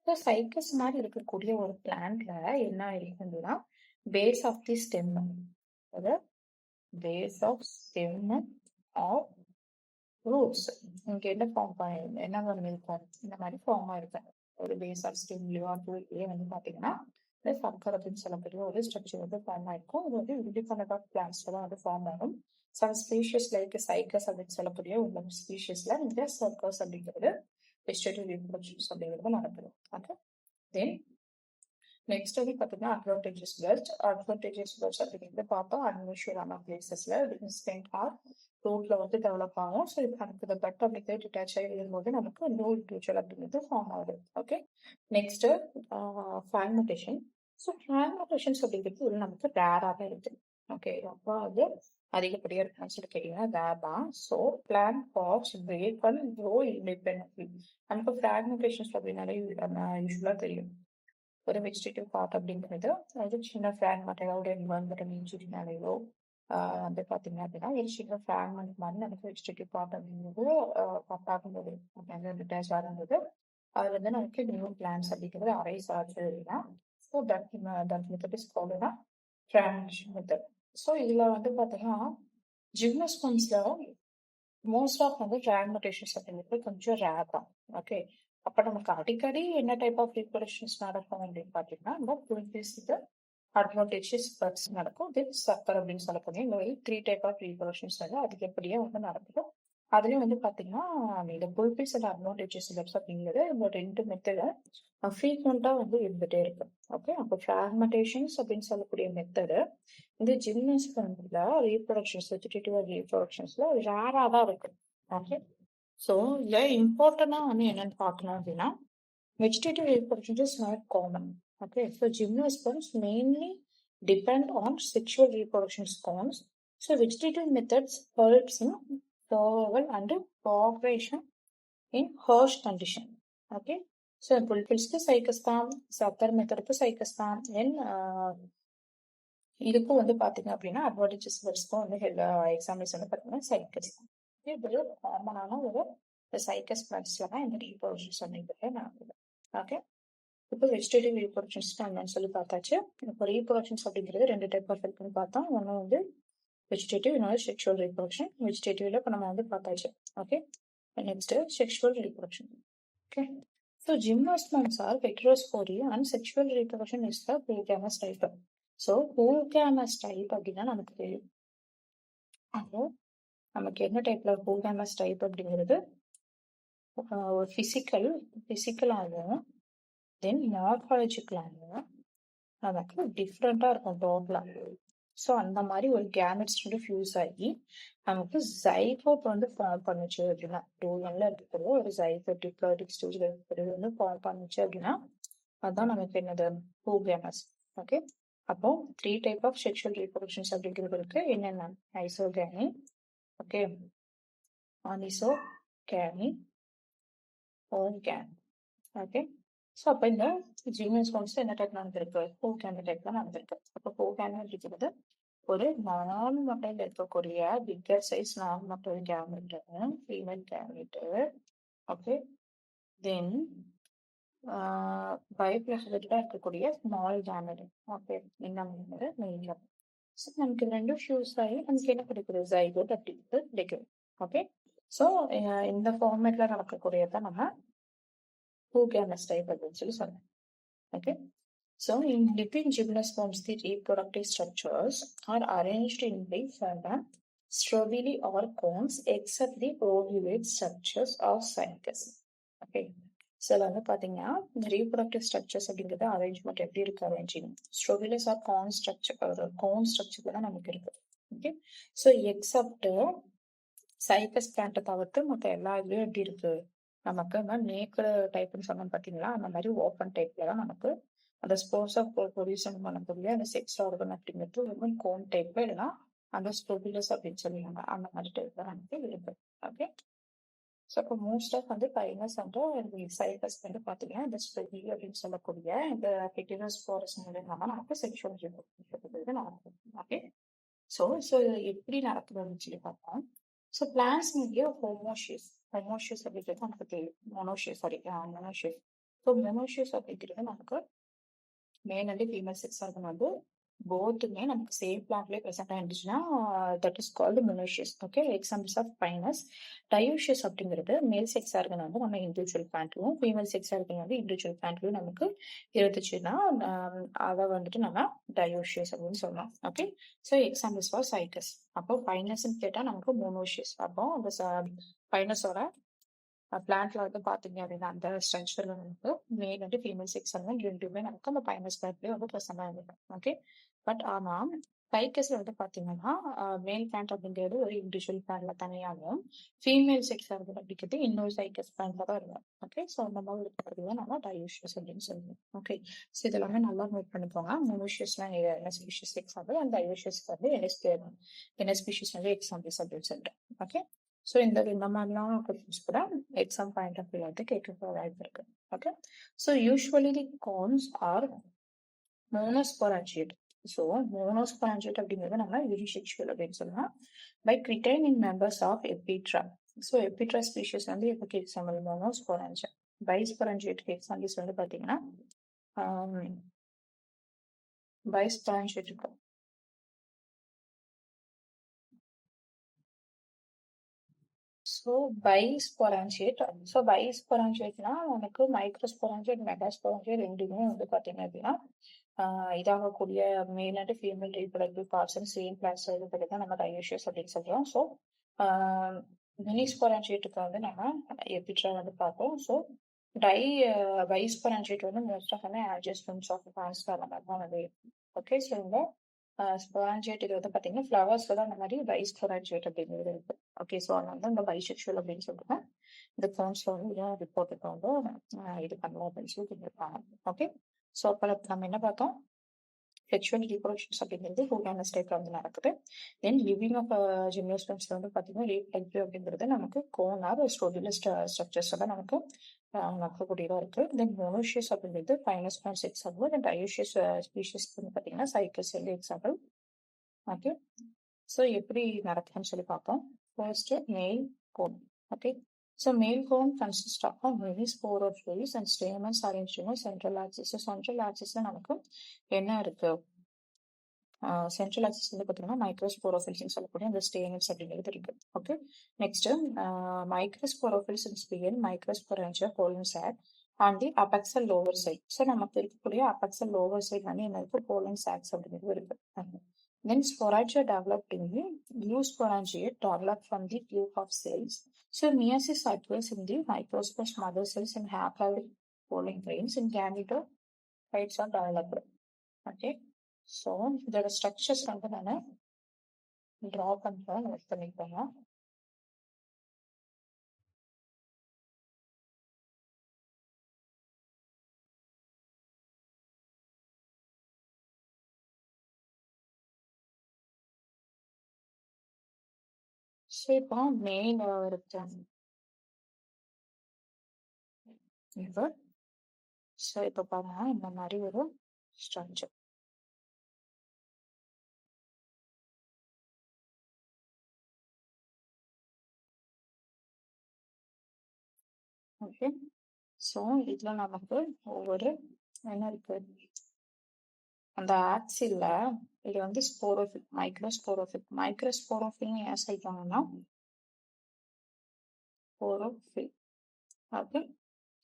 ஸோ சைக்கஸ் மாதிரி இருக்கக்கூடிய ஒரு பிளான்ட்ல என்ன ஆயிருக்கும் அப்படின்னா பேஸ் ஆஃப் தி ஸ்டெம், அதாவது base of stem of roots இங்க என்ன ஃபார்ம் பண்ணி என்ன பண்ணிருக்கோம் இந்த மாதிரி ஃபார்ம் ஆயிருக்கும். ஒரு பேஸ் ஆஃப் ஸ்டெம்லயோ ரூட்லயோ வந்து பாத்தீங்கன்னா இந்த சர்க்கர் அப்படின்னு சொல்லக்கூடிய ஒரு ஸ்ட்ரக்சர் வந்து ஃபார்ம் ஆயிருக்கும். இது வந்து இண்டிபெண்டன்ட் ஆஃப் பிளான்ட்ஸ்ல தான் வந்து ஃபார்ம் ஆகும். சம் ஸ்பீஷியஸ் லைக் சைக்கஸ் அப்படின்னு சொல்லக்கூடிய ஒரு ஸ்பீஷியஸ்ல இந்த சர்க்கஸ் அப்படிங்கிறது வெஜிடேட்டிவ் ரீப்ரொடக்ஷன்ஸ் அப்படிங்கிறது நடக்குது. ஓகே, தென் நெக்ஸ்ட் வந்து பார்த்தீங்கன்னா அட்வான்டேஜஸ் பட்ஸ் அப்படிங்கிறது பார்த்தா அன்யூஷுவலான பிளேசஸ்ல டிஸ்டன்ட் ஆர் ரூட்ல வந்து டெவலப் ஆகும். ஸோ இப்போ நமக்கு இந்த பட் அப்படிங்கிறது டிட்டாச் ஆகி வரும்போது நமக்கு நியூ இண்டிவிஜுவல் அப்படிங்கிறது ஃபார்ம் ஆகுது. Okay, next fragmentation. ஸோ ஃப்ராக்மெண்டேஷன்ஸ் அப்படிங்கிறது ஒரு நமக்கு ரேராக இருக்கு. ஓகே, ரொம்ப வந்து அதிகப்படியாக இருக்குன்னு சொல்லி கேட்டீங்கன்னா ரேர் தான். So plan parts break and grow independently. நமக்கு ஃப்ராக்மெண்டேஷன்ஸ் அப்படின்னாலே யூஸ்வலாக தெரியும். ஒரு வெஜிடேட்டிவ் பார்ட் அப்படிங்கிறது அது சின்ன ஃப்ராக்மெண்ட் ஏதாவது என்வான்மெண்ட் இன்ஜுரினாலேயோ வந்து பார்த்தீங்க அப்படின்னா ஒரு சின்ன ஃப்ராக்மெண்ட் மாதிரி நமக்கு வெஜிடேட்டிவ் பார்ட் அப்படிங்கிறது கட் ஆகும்போது டிட்டாச் ஆகும்போது அது வந்து நமக்கு நியூ பிளான்ஸ் அப்படிங்கிறது அரைஸ் ஆகுது அப்படின்னா ஸோ தட் மெத்தட் இஸ் கால்டுனா ஃப்ராக்மெண்டேஷன் மெத்தட். ஸோ இதில் வந்து பார்த்தீங்கன்னா ஜிம்னோஸ்பம்ஸ்ல மோஸ்ட் ஆஃப் வந்து ஃப்ராக்மெண்டேஷன்ஸ் அப்படிங்கிறது கொஞ்சம் ரேர் தான். ஓகே, அப்ப நமக்கு அடிக்கடி என்ன டைப் ஆஃப் ரீப்ரொடக்ஷன்ஸ் நடக்கும் அப்படின்னு பாத்தீங்கன்னா இந்த புல்பில்ஸ்க்கு அட்வான்டேஜஸ் பட்ஸ் நடக்கும். தென் சக்கர் அப்படின்னு சொல்லக்கூடிய இந்த மாதிரி 3 டைப் ஆஃப் ரீப்ரொடக்ஷன்ஸ் வந்து அதிகப்படியா வந்து நடக்கும். அதுலயும் வந்து பாத்தீங்கன்னா, இந்த புல்பில்ஸ் அண்ட் அட்வான்டேஜஸ் லெப்ஸ் அப்படிங்கிறது இந்த 2 மெத்தட ஃப்ரீக்வென்ட்டா வந்து இருந்துட்டே இருக்கு. ஓகே. அப்போ ஃப்ராக்மெண்டேஷன்ஸ் அப்படின்னு சொல்லக்கூடிய மெத்தடு இந்த ஜிம்னோஸ்பெர்ம்ல ரீப்ரொடக்ஷன்ஸ், வெஜிடேட்டிவ் ரீப்ரொடக்ஷன்ஸ்ல ரேரா தான் இருக்கு. ஓகே. ஸோ இதுல இம்பார்ட்டன்டா வந்து என்னன்னு பார்க்கணும் அப்படின்னா, vegetative reproduction is not common. Okay, so gymnosperms mainly depend on sexual reproduction sperms. So vegetative methods helps in survival and cooperation in harsh condition. Okay, so fulfills the cycosperm, other method to cycosperm. Then இதுக்கும் வந்து பாத்தீங்க அப்படின்னா advantages வர்ஸ்க்கும் வந்து examples வந்து பாத்தீங்கன்னா சைக்கஸ்தான். இது ஒரு காமனான ஒரு சைக்கஸ் பிளான்ஸ்ல தான் இந்த ரீப்ரொடக்ஷன்ஸ் அப்படிங்கிறது நடக்குது. ஓகே. இப்போ வெஜிடேட்டிவ் ரீப்ரொடக்ஷன்ஸ் என்னன்னு சொல்லி பார்த்தாச்சு. இப்போ ரீப்ரொடக்ஷன்ஸ் அப்படிங்கிறது 2 டைப் ஆஃப் இருக்குன்னு பார்த்தோம். ஒன்று வந்து வெஜிடேட்டிவ், இன்னொரு செக்ஷுவல் ரீப்ரொடக்ஷன். வெஜிடேட்டிவ்ல இப்போ நம்ம வந்து பார்த்தாச்சு. Okay. Next sexual reproduction. Okay. So gymnosperms are heterosporous and sexual reproduction is the oogamous type. So oogamous type அப்படின்னா நமக்கு தெரியும். அப்போ நமக்கு என்ன டைப்ல போகேமஸ் டைப் அப்படிங்கிறது ஒரு பிசிக்கலாகவும் தென் மார்பாலஜிக்கலாகவும் நமக்கு டிஃப்ரெண்டா இருக்கும் டோட்டலா. ஸோ அந்த மாதிரி ஒரு கேமெட்ஸ் வந்து ஃபியூஸ் ஆகி நமக்கு ஜைகோட் வந்து ஃபார்ம் பண்ணுச்சு அப்படின்னா, 2Nல இருக்கிறது ஒரு ஜைகோட் டிப்ளாய்டிக் ஸ்டேஜ்ல இருக்கிறது வந்து ஃபார்ம் பண்ணுச்சு அப்படின்னா அதுதான் நமக்கு என்னது போகேமஸ். ஓகே. அப்போ 3 டைப் ஆஃப் செக்ஷுவல் ரீப்ரொடக்ஷன்ஸ் அப்படிங்கிறது இருக்கு. என்னென்ன? Isogamy, okay, anisogamy, oogamy. Okay. So அப்போ இந்த ஜிம்னோஸ்பெர்ம்ஸ் என்ன டைப் நடந்திருக்கு? போகேமி டைப்ல நடந்திருக்கு. அப்போ போகேமி அப்படிங்கிறது ஒரு நான் மட்டையில் இருக்கக்கூடிய பிக்கர் சைஸ் நான் metal gamete, female gamete. Okay. தென் பைப்ளஸ்ல இருக்கக்கூடிய ஸ்மால் கேமெட். ஓகே. என்ன மெயின்ல. ஸோ நமக்கு 2 ஃபியூஸ் ஆகி நமக்கு என்ன கிடைக்குது? ஜைகோட் அப்படிங்கிறது கிடைக்குது. ஓகே. ஸோ இந்த ஃபார்மேட்ல நடக்கக்கூடியதான் நம்ம போகேமஸ் டைப் அப்படின்னு சொல்லி சொன்னேன். Okay, so in living gymnosperms, the reproductive structures are arranged in the form strobili or cones, except the ovulate structures of cycus. Okay, so வந்து பாத்தீங்கன்னா இந்த reproductive structures அப்படிங்கிறது அரேஞ்ச்மெண்ட் எப்படி இருக்கு? அரேஞ்சிங் ஸ்ட்ரோபிலஸ் ஆர் கோன் ஸ்ட்ரக்சர் தான் நமக்கு இருக்கு. Okay. So accept cycas பிளான்ட்டை தவிர்த்து மற்ற எல்லா இதுலயும் எப்படி இருக்கு? நமக்கு நேக்கடு டைப்னு சொன்னோம் பார்த்தீங்களா, அந்த மாதிரி ஓப்பன் டைப்ல தான் நமக்கு அந்த ஸ்போர்ஸ் ஆஃப் ப்ரொடியூஷன் பண்ணக்கூடிய அந்த செக்ஸ் ஆர்கன் அப்படிங்கிறது ரொம்ப கோன் டைப்ல இல்லைன்னா அந்த ஸ்டோபிலஸ் அப்படின்னு சொல்லுவாங்க. அந்த மாதிரி டைப் தான் நமக்கு இருக்கு. ஓகே. ஸோ இப்போ மோஸ்ட் ஆஃப் வந்து பைனஸ் அண்ட் சைக்கஸ் வந்து பார்த்தீங்கன்னா இந்த ஸ்டோபி அப்படின்னு சொல்லக்கூடிய இந்த ஹெட்டரோஸ்போரஸ் மூலமா நமக்கு செக்ஷுவல் ரிப்ரொடக்ஷன் நடக்கும். ஓகே. ஸோ எப்படி நடக்குது அப்படின்னு சொல்லி பார்த்தோம். ஸோ பிளான்ஸ் மீடியா ஹோமோஷியஸ் அப்படிங்கிறது நமக்கு தெரியும். மோனோஷியஸ் ஸோ மோனோஷியஸ் அப்படிங்கிறது நமக்கு மேல் அண்ட் ஃபீமேல் செக்ஸ் ஆர்கன் வந்து போத்துமே நமக்கு சேம் பிளான்ட்லேயே ப்ரெசென்ட் ஆயிருந்துச்சுன்னா that is called monoecious. Okay. Examples of Pinus. Dioecious அப்படிங்கிறது மேல் செக்ஸ் ஆர்கன் வந்து நம்ம இண்டிவிஜுவல் பிளான்ட்லையும் ஃபீமேல் செக்ஸ் ஆர்கன் வந்து இண்டிவிஜுவல் பிளான்ட்லையும் நமக்கு இருந்துச்சுன்னா அதை வந்துட்டு நம்ம டயோஷியஸ் அப்படின்னு சொல்லலாம். Okay. So examples for Cycas. அப்போ பைனஸ்ன்னு கேட்டால் நமக்கு மோனோஷியஸ். அப்போ அந்த பைனஸோட பிளான்ட்ல வந்து பாத்தீங்க அப்படின்னா அந்த ஸ்ட்ரக்சர்ல நமக்கு மேல் அண்ட் ஃபீமேல் செக்ஸ் வந்து ரெண்டுமே நமக்கு அந்த பைனஸ் பிளான்ட்லயே வந்து ப்ரெசென்ட் ஆகிருக்கும். ஓகே. பட் ஆனா சைக்கஸ்ல வந்து பாத்தீங்கன்னா மேல் பிளான்ட் அப்படிங்கிறது ஒரு இண்டிவிஜுவல் பிளான்ட்ல தனியாகவும் ஃபீமேல் செக்ஸ் அப்படிங்கிறது இன்னொரு சைக்கஸ் பிளான்ட்ல தான் இருக்கும். ஓகே. ஸோ அந்த மாதிரி இருக்கிறது நம்ம டயோஷியஸ் அப்படின்னு சொல்லுவோம். ஓகே. ஸோ இதெல்லாமே நல்லா நோட் பண்ணிக்கோங்க. மோனோஷியஸ்லாம் என்ன ஸ்பீஷிஸ் செக்ஸ் ஆகுது, அந்த டயோஷியஸ்க்கு வந்து என்ன ஸ்பீஷிஸ் வந்து எக்ஸாம்பிள்ஸ் அப்படின்னு சொல்லிட்டு. ஓகே. ஸோ இந்த மாதிரிலாம் கொஸ்டின்ஸ் கூட எக்ஸாம் பாயிண்ட் ஆஃப் வியூ வந்து கேட்க வாய்ப்பு இருக்கு. Okay. So usually the corns are monosporangiate. So monosporangiate அப்படிங்கிறது நம்ம யூனிசெக்சுவல் அப்படின்னு சொல்லலாம். By retaining members of Ephedra. So Ephedra species வந்து எதுக்கு எக்ஸாம்பிள்? மோனோஸ்பொராஞ்சியேட். பைஸ்பொராஞ்சியேட்டுக்கு எக்ஸாம்பிள்ஸ் வந்து பார்த்தீங்கன்னா பைஸ்பொராஞ்சியேட்டுக்கு ஸோ பைஸ்பொராஞ்சியேட். ஸோ பைஸ்பொராஞ்சியேட்னா நமக்கு மைக்ரோஸ்பொராஞ்சியேட், மெகாஸ்பொராஞ்சியேட் ரெண்டுமே வந்து பார்த்தீங்க அப்படின்னா இதாகக்கூடிய male and female reproductive parts same plants தான் நம்ம டயோஷியஸ் அப்படின்னு சொல்றோம். ஸோ மினி ஸ்பொரான்ஜியேட்டுக்கு வந்து நம்ம எபிட்ரா வந்து பார்த்தோம். ஸோ பைஸ்பொரான்ஜியேட் வந்து most of adjustments of plants அந்த மாதிரி தான் வந்து இருக்கும். ஓகே, ஸோ இந்த ஸ்பொரான்ஜியேட் இது வந்து பார்த்தீங்கன்னா ஃப்ளவர்ஸ்ல தான் அந்த மாதிரி பைஸ்பொரான்ஜியேட் அப்படிங்கிறது இருக்கு. ஓகே, ஸோ அதனால தான் இந்த பைசெக்சுவல் அப்படின்னு சொல்லிட்டு இந்த ஃபோன்ஸ்ல வந்து இதான் ரிப்போர்ட்டுக்கு வந்து இது பண்ணலாம் அப்படின்னு சொல்லி சொல்லியிருப்பாங்க. ஓகே, ஸோ அப்போ நம்ம என்ன பார்த்தோம், செக்ஷுவல் ரீப்ரொடக்ஷன்ஸ் அப்படிங்கிறது ஹோமோனஸ் டைப்ல வந்து நடக்குது. தென் லிவிங் ஆஃப் ஜிம்னோஸ்பெம்ஸ்ல வந்து பார்த்தீங்கன்னா ரீப்ரொடக்டிவ் அப்படிங்கிறது நமக்கு கோனார் ஸ்டோரியில் ஸ்ட்ரக்சர்ஸ் தான் நமக்கு நடக்கக்கூடியதாக இருக்கு. தென் மோனோஷியஸ் அப்படிங்கிறது -0.6 ஆகும். தென் டயோஷியஸ் ஸ்பீஷிஸ் வந்து பார்த்தீங்கன்னா சைக்கிள்ஸ் வந்து எக்ஸாம்பிள். ஓகே, ஸோ எப்படி நடக்குதுன்னு சொல்லி பார்ப்போம். First male cone. Okay, so male cone consist of many sporophylls and stamens arranged in a central axis. So central ஆக்சிஸ்ல நமக்கு என்ன இருக்கு, சென்ட்ரல் ஆக்சிஸ் வந்து பார்த்தீங்கன்னா மைக்ரோஸ்போரோஃபில்ஸ் சொல்லக்கூடிய அந்த ஸ்டேனல்ஸ் அப்படிங்கிறது இருக்கு. ஓகே, நெக்ஸ்ட் மைக்ரோஸ்போரோஃபில்ஸ் ஸ்பியன் microsporangia pollen sac on the abaxial lower side. So நமக்கு இருக்கக்கூடிய அபெக்சல் லோவர் சைட் வந்து என்ன இருக்கு, போலன் சாக்ஸ் அப்படிங்கிறது இருக்கு. Then sporangia developed in the eusporangiate developed from the tube of cells. So meiosis occurs in the microscope mother cells and haploid pollen grains and gametophytes are developed. Okay, so இதோட structures வந்து நான் draw பண்றேன், note பண்ணிக்கோங்க. So இப்போ main இருக்கு இப்போ. So இப்போ பாருங்க இந்த மாதிரி ஒரு ஸ்ட்ரக்சர். ஓகே, ஸோ இதுல நமக்கு ஒவ்வொரு என்ன இருக்கு, அந்த ஆக்சில்ல இது வந்து ஸ்போரோஃபில், மைக்ரோஸ்போரோஃபில் ஏன் சொல்றாங்கன்னா sporophyll. Okay,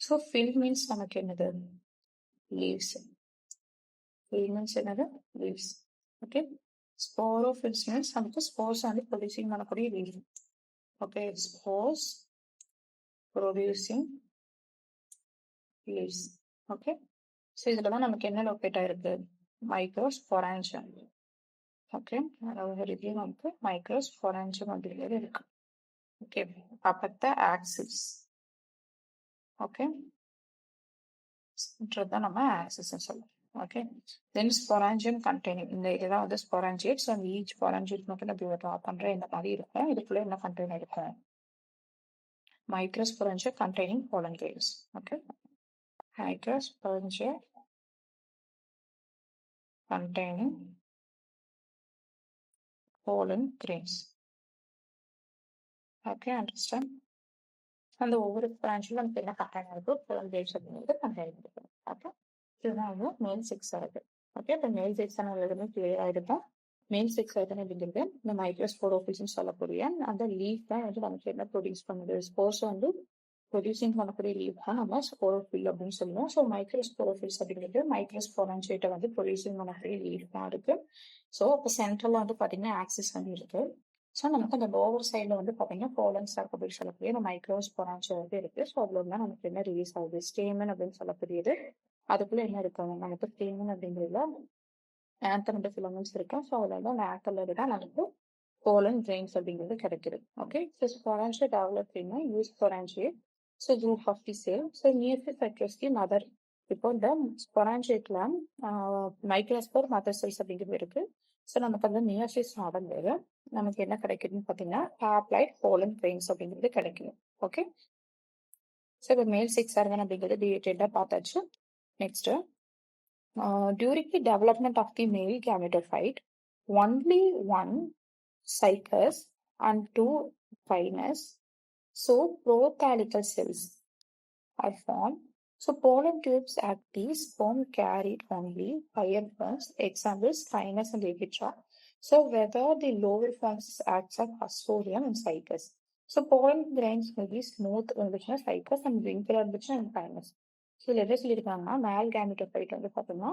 so fill means நமக்கு என்னது, லீவ்ஸ். ஃபில் மீன்ஸ் என்னது, லீவ்ஸ். ஓகே, ஸ்போரோஃபில்ஸ் மீன்ஸ் நமக்கு ஸ்போர்ஸ் வந்து ப்ரொடியூசிங் பண்ணக்கூடிய leave. Okay, spores producing leaves. Okay, so இதுல தான் நமக்கு என்ன லொக்கேட் ஆயிருக்கு, மைக்ரோஸ்பொரான்ஜியம். ஓகே, அதாவது நமக்கு மைக்ரோஸ்பொரான்ஜியம் அப்படிங்கிறது இருக்கு. Okay, அப்பத்த axis. ஓகே, தான் நம்ம ஆக்சிஸ் சொல்லுவோம். ஓகே, தென் ஸ்பொரான்ஜியம் கண்டெய்னிங், இந்த இதெல்லாம் வந்து ஸ்பொரான்ஜியேட்ஸ். அந்த ஈச் ஸ்பொரான்ஜியேட் மட்டும் அப்படி ட்ரா பண்றேன், இந்த மாதிரி இருக்கும். இதுக்குள்ள என்ன கண்டெய்ன் இருக்கும், microsporangia containing pollen grains. Okay, microsporangia containing pollen grains. Okay, understand? அந்த ஒவ்வொரு பிரான்ச்ல நமக்கு என்ன கண்டெய்ன் இருக்கு, pollen grains அப்படிங்கிறது கண்டெய்ன் இருக்கு. ஓகே, இதுதான் வந்து மெயில் செக்ஸ் ஆகுது. ஓகே, இப்போ மெயில் செக்ஸ் ஆனதுமே கிளியர் ஆயிடுதான். மெயில் செக்ஸ் ஆயிடுன்னு அப்படிங்கிறது இந்த மைக்ரோஸ்போரோஃபில்ஸ் சொல்லக்கூடிய அந்த லீஃப் தான் வந்து நமக்கு என்ன ப்ரொடியூஸ் பண்ணுது, ஸ்போர்ஸ் வந்து ப்ரொடியூசிங் பண்ணக்கூடிய லீவ் தான் நம்ம ஸ்போரோஃபில் அப்படின்னு சொல்லுவோம். ஸோ மைக்ரோஸ்போரோஃபில்ஸ் அப்படிங்கிறது மைக்ரோஸ்பொரான்ஜியேட்டை வந்து ப்ரொடியூசிங் பண்ணக்கூடிய லீவ் தான் இருக்கு. ஸோ இப்போ சென்ட்ரல்ல வந்து பார்த்தீங்கன்னா ஆக்சிஸ் வந்து இருக்கு. ஸோ நமக்கு அந்த லோவர் சைடில் வந்து பார்த்தீங்கன்னா போலன் சாக் அப்படின்னு சொல்லக்கூடிய இந்த மைக்ரோஸ்பொரான்ஜியா வந்து இருக்கு. ஸோ அதுல இருந்தால் நமக்கு என்ன ரிலீஸ் ஆகுது, ஸ்டேமன் அப்படின்னு சொல்லக்கூடியது. அதுக்குள்ள என்ன இருக்கு, நமக்கு ஸ்டேமன் அப்படிங்கிறதுல ஆந்தர் ஃபிலமெண்ட்ஸ் இருக்கு. ஸோ அதுல வந்து அந்த ஆந்தர்ல தான் நமக்கு pollen grains அப்படிங்கிறது கிடைக்குது. ஓகே, ஸோ ஸ்பொரான்ஜியா டெவலப் பண்ணா eusporangiate. So group of the cell. So meiosis occurs the mother. இப்போ இந்த ஸ்பொரான்ஜியேட்ல மைக்ரோஸ்போர் மதர் செல்ஸ் அப்படிங்கிறது இருக்கு. ஸோ நமக்கு அந்த மியோசிஸ் நடந்தது நமக்கு என்ன கிடைக்குதுன்னு பார்த்தீங்கன்னா ஹாப்ளாய்ட் pollen grains அப்படிங்கிறது கிடைக்குது. ஓகே, ஸோ இப்போ மேல் செக்ஸ் ஆர்கன் அப்படிங்கிறது டீட்டெயிலாக பார்த்தாச்சு. Next, during the development of the male gametophyte, only one cycus and two pinus, so prothalical cells are formed. So pollen tubes act the sperm carried only higher forms, examples pinus and epitra. So whether the lower forms acts as hasporium and cycus. So pollen grains will be smooth cycus and wrinkle and pinus. So let us look at male gametophyte வந்து பார்த்தோம்னா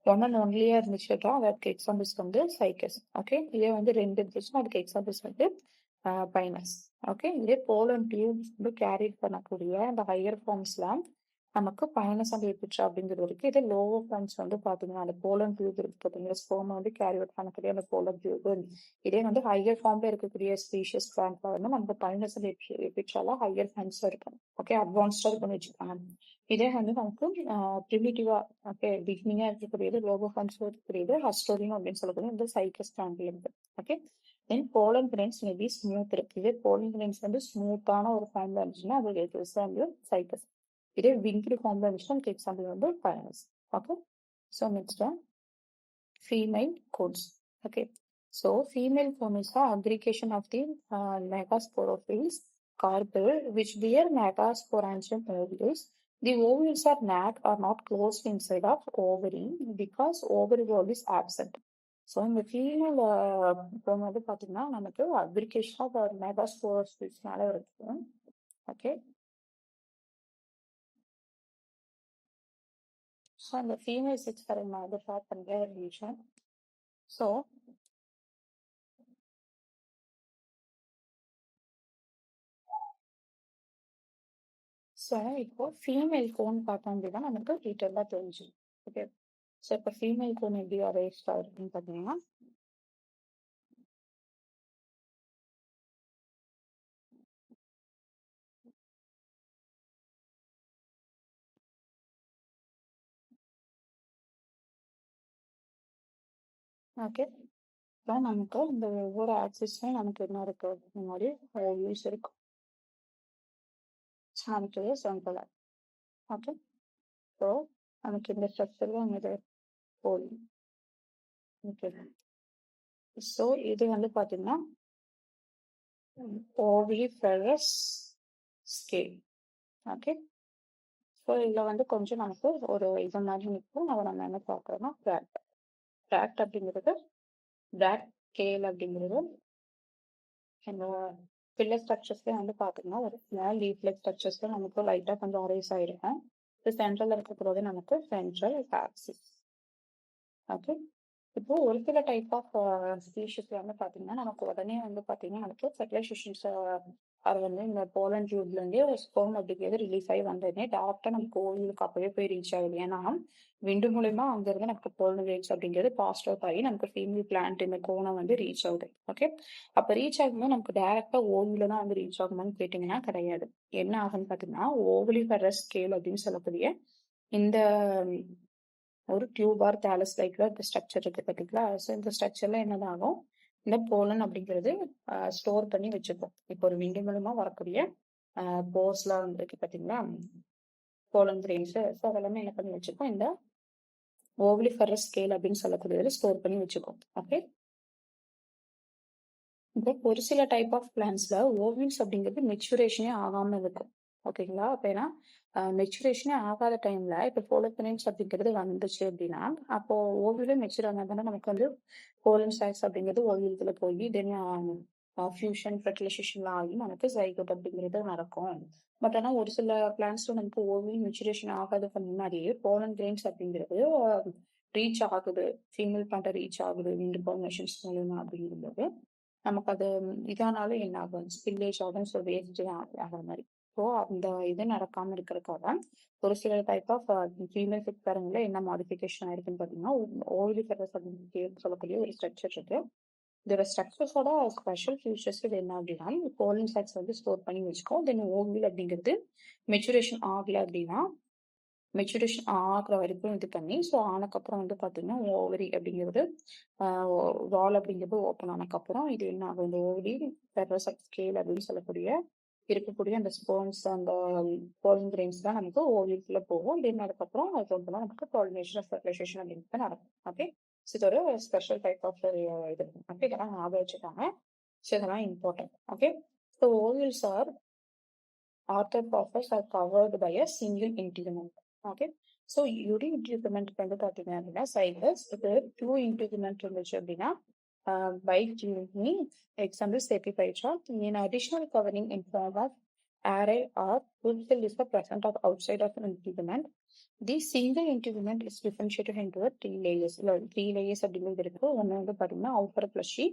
one and ஒன்லியா இருந்துச்சுட்டா அதுக்கு examples வந்து cycas. Okay, இதே வந்து ரெண்டு இருந்துச்சுன்னா அதுக்கு examples வந்து பைனஸ். ஓகே, இதே போலன் டியூப்ஸ் வந்து கேரிட் பண்ணக்கூடிய அந்த ஹையர் ஃபார்ம்ஸ்ல நமக்கு பைனஸ் அண்ட் எபிட்ரா அப்படிங்கிறது இருக்கு. இதே லோவர் ஃபார்ம்ஸ் வந்து பாத்தீங்கன்னா அந்த போலன் டியூப் இருக்கு பார்த்தீங்கன்னா, ஸ்பெர்ம் வந்து கேரி அவுட் பண்ணக்கூடிய அந்த போலன் டியூப். இதே வந்து ஹையர் ஃபார்ம்ல இருக்கக்கூடிய ஸ்பீஷியஸ் பிளான்ட்ல வந்து நமக்கு பைனஸ் அண்ட் எபிட்ரால ஹையர் ஃபார்ம்ஸ் இருக்கும். ஓகே, அட்வான்ஸ்டா இருக்குன்னு வச்சுக்கோங்க. இதே வந்து நமக்கு ப்ரிமிட்டிவா, ஓகே, பிகினிங்கா இருக்கக்கூடியது லோவர் ஃபார்ம்ஸ் இருக்கக்கூடியது ஹஸ்டோரியம் அப்படின்னு சொல்லக்கூடிய இந்த சைக்கஸ் பிளான்ட்ல இருக்கு. ஓகே, தென் போலன் கிரெயின்ஸ் மேபி ஸ்மூத் இருக்கு. இதே போலன் கிரெயின்ஸ் வந்து ஸ்மூத்தான ஒரு ஃபார்ம்ல இருந்துச்சுன்னா அது எக்ஸாம்பிள் சைக்கஸ். இதே விங்க்டு ஃபார்ம்ல இருந்துச்சுன்னா அதுக்கு எக்ஸாம்பிள் வந்து Pinus. Okay, so next female cones. Okay, so female cone is the aggregation of the megasporophylls carpel which bear megasporangium ovules. The ovules are not closed inside of ovary because ovary wall is absent. So இந்த female cone வந்து பார்த்தீங்கன்னா நமக்கு aggregation of மெகாஸ்போரோஃபில்ஸ்னால இருக்கு. Okay, so அந்த female sex நான் வந்து share பண்ணுற ஒரு விஷயம். ஸோ இப்போ ஃபீமேல் கோன் பார்த்தோம் அப்படின்னா நமக்கு டீட்டெயிலாக தெரிஞ்சு. ஓகே, ஸோ இப்போ ஃபீமேல் கோன் எப்படி அரேஞ்ச் ஆகுதுன்னு பார்த்தீங்கன்னா ஓகே, இப்போ நமக்கு இந்த ஒவ்வொரு ஆக்சிஸ்லையும் நமக்கு என்ன இருக்கு இந்த மாதிரி வியூஸ் இருக்கும். நமக்கு சென்ட்ரல். ஓகே, ஸோ நமக்கு இந்த ஸ்ட்ரக்சர்ல நமக்கு போகும். ஓகே, ஸோ இது வந்து பார்த்தீங்கன்னா ஓவிஃபெரஸ் ஸ்கேல். ஓகே, ஸோ இதில் வந்து கொஞ்சம் நமக்கு ஒரு இது மாதிரி நிற்கும். அதை நம்ம என்ன பார்க்குறோம்னா ட்ராக்ட் அப்படிங்கிறது ட்ராக்ட் ஸ்கேல் அப்படிங்கிறது இந்த பில்லர் ஸ்ட்ரக்சர்ஸ்ல வந்து பார்த்தீங்கன்னா ஒரு ஸ்மால் லீஃப்லெட் ஸ்ட்ரக்சர்ஸ்ல நமக்கு லைட்டாக கொஞ்சம் அரேஸ் ஆயிருக்கும். இது சென்ட்ரல் இருக்கக்கூடாது நமக்கு சென்ட்ரல் ஆக்சிஸ். ஓகே, இப்போ ஒரு சில டைப் ஆஃப் ஸ்பீஷிஸ்ல வந்து பார்த்தீங்கன்னா நமக்கு உடனே வந்து பார்த்தீங்கன்னா நமக்கு ஃபெர்டிலைசேஷன்ஸ் அது வந்து இந்த போலன் டியூப்ல இருந்தே ஒரு ஸ்பெர்ம் அப்படிங்கிறது ரிலீஸ் ஆகி வந்ததுனே டேரக்டா நமக்கு ஓவிலுக்கு அப்பவே போய் ரீச் ஆகுது. ஏன்னா விண்டு மூலயமா அங்க இருந்து நமக்கு போலன் கிரெயின்ஸ் அப்படிங்கிறது பாஸ் அவுட் ஆகி நமக்கு ஃபீமேல் பிளான்ட் இந்த கோனை வந்து ரீச் ஆகுது. ஓகே, அப்ப ரீச் ஆகும்போது நமக்கு டேரக்டா ஓவில தான் வந்து ரீச் ஆகுமான்னு கேட்டீங்கன்னா கிடையாது. என்ன ஆகுன்னு பாத்தீங்கன்னா ஓவலிஃபெரஸ் ஸ்கேல் அப்படின்னு சொல்லக்கூடிய இந்த ஒரு டியூப் ஆர் தேலஸ் லைக்ல இந்த ஸ்ட்ரக்சர் இருக்கு பார்த்தீங்களா. ஸோ இந்த ஸ்ட்ரக்சர்ல என்னதாகும், இந்த போலன் அப்படிங்கிறது ஸ்டோர் பண்ணி வச்சுப்போம். இப்போ ஒரு விண்டு மூலமா வரக்கூடிய போர்ஸ்லாம் இருக்கு பார்த்தீங்களா, போலன் கிரெயின்ஸ். ஸோ அதெல்லாமே என்ன பண்ணி வச்சுப்போம், இந்த ஓவலிஃபெரஸ் ஸ்கேல் அப்படின்னு சொல்லக்கூடியதுல ஸ்டோர் பண்ணி வச்சுப்போம். ஓகே, இப்போ ஒரு சில டைப் ஆஃப் பிளான்ஸ்ல ஓவில்ஸ் அப்படிங்கிறது மெச்சுரேஷனே ஆகாம இருக்கும். ஓகேங்களா, அப்ப ஏன்னா மெச்சுரேஷனே ஆகாத டைம்ல இப்போ போலோபினின்ஸ் அப்படிங்கிறது வந்துச்சு அப்படின்னா அப்போ ஓவிலும் மெச்சூர் ஆனால் தானே நமக்கு வந்து போலன் சாக்ஸ் அப்படிங்கிறது ஓவியத்துல போய் தென் ஃபியூஷன் ஃபெர்டிலைசேஷன்லாம் ஆகி நமக்கு சைகோட் அப்படிங்கிறது நடக்கும். பட் ஆனால் ஒரு சில பிளான்ஸ்ல நமக்கு ஓவியம் மெச்சுரேஷன் ஆகாதுக்கு முன்னாடியே போலன் கிரெயின்ஸ் அப்படிங்கிறது ரீச் ஆகுது, ஃபீமேல் பிளான்ட்டை ரீச் ஆகுது விண்டு பாலினேஷன்ஸ் மூலமா அப்படிங்கிறது நமக்கு அது இதானாலும் என்ன ஆகும், ஸ்பில்லேஜ் ஆகும். ஸோ வேஸ்ட் ஆகிற மாதிரி. ஸோ அந்த இது நடக்காம இருக்கிறதுக்காக ஒரு சில டைப் ஆஃப் ஃபீமேல் ஃபிட் பேரண்ட்ல என்ன மாடிஃபிகேஷன் ஆயிருக்குன்னு பார்த்தீங்கன்னா ஓவிலிஃபெரஸ் அப்படின்னு சொல்லக்கூடிய ஒரு ஸ்ட்ரக்சர் இருக்கு. இதோட ஸ்ட்ரக்சர்ஸோட ஸ்பெஷல் ஃபியூச்சர்ஸ் இது என்ன அப்படின்னா போலன் சாக்ஸ் வந்து ஸ்டோர் பண்ணி வச்சுக்கோம். தென் ஓவில் அப்படிங்கிறது மெச்சுரேஷன் ஆகல அப்படின்னா மெச்சுரேஷன் ஆகிற வரைக்கும் இது பண்ணி ஸோ ஆனக்கப்புறம் வந்து பார்த்தீங்கன்னா ஓவரி அப்படிங்கிறது வால் அப்படிங்கிறது ஓப்பன் ஆனக்கப்புறம் இது என்ன ஆகும், இந்த ஓவரி ஃபெரஸ் ஸ்கேல் அப்படின்னு சொல்லக்கூடிய இருக்கக்கூடிய அந்த ஸ்போன்ஸ் அந்த போலன் கிரெயின்ஸ் தான் நமக்கு ஓவியத்துல போகும். தென் அதுக்கப்புறம் அது வந்து நமக்கு பாலினேஷன் ஃபெர்டிலைசேஷன் அப்படிங்கிறது நடக்கும். ஓகே, ஸோ இது ஒரு ஸ்பெஷல் டைப் ஆஃப் இது. ஓகே, இதெல்லாம் ஞாபகம் வச்சுக்காங்க. ஸோ இதெல்லாம் important. Okay, so ovules are arthropods are covered by a single integument. Okay, so யூரி இன்டிகுமெண்ட் வந்து பார்த்தீங்க அப்படின்னா சைலஸ் இது டூ இன்டிகுமெண்ட் இருந்துச்சு அப்படின்னா பைக் ஜூனி எக்ஸாம்பிள் செபிபைட்ரா in additional covering in form of array or fulfill is the present of outside of an integument. The single integument is differentiated into a three layers. Three layers அப்படிங்கிறது இருக்கு. ஒன்று வந்து பார்த்தீங்கன்னா outer fleshy,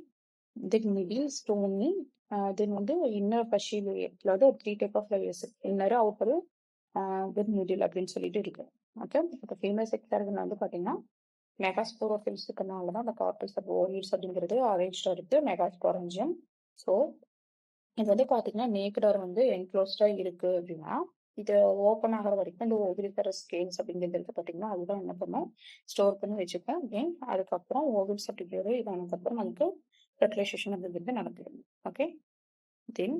then middle stony, then வந்து inner fleshy layer. அதாவது 3 type of layers. Inner, outer, then middle அப்படின்னு சொல்லிட்டு இருக்கு. ஓகே. இப்போ ஃபீமேல் செக்டார்ல வந்து பார்த்தீங்கன்னா மெகாஸ்போரோஃபில்ஸுக்குனால தான் அந்த கார்பஸ் ஓவியல்ஸ் அப்படிங்கிறது அரேஞ்ச்டா இருக்கு மெகாஸ்போரஞ்சியம். ஸோ இது வந்து பார்த்தீங்கன்னா நேக்கடர் வந்து என்க்ளோஸ்டா இருக்கு அப்படின்னா இது ஓப்பன் ஆகிற வரைக்கும் இந்த ஓவில்கர ஸ்கேல்ஸ் அப்படிங்கிறது பார்த்தீங்கன்னா அதுதான் என்ன பண்ணும், ஸ்டோர் பண்ணி வச்சுப்பேன். தென் அதுக்கப்புறம் ஓவில்ஸ் அப்படிங்கிறது இதானதுக்கப்புறம் நமக்கு ஃபெர்டிலைசேஷன் அப்படிங்கிறது நடக்குது. Okay. Then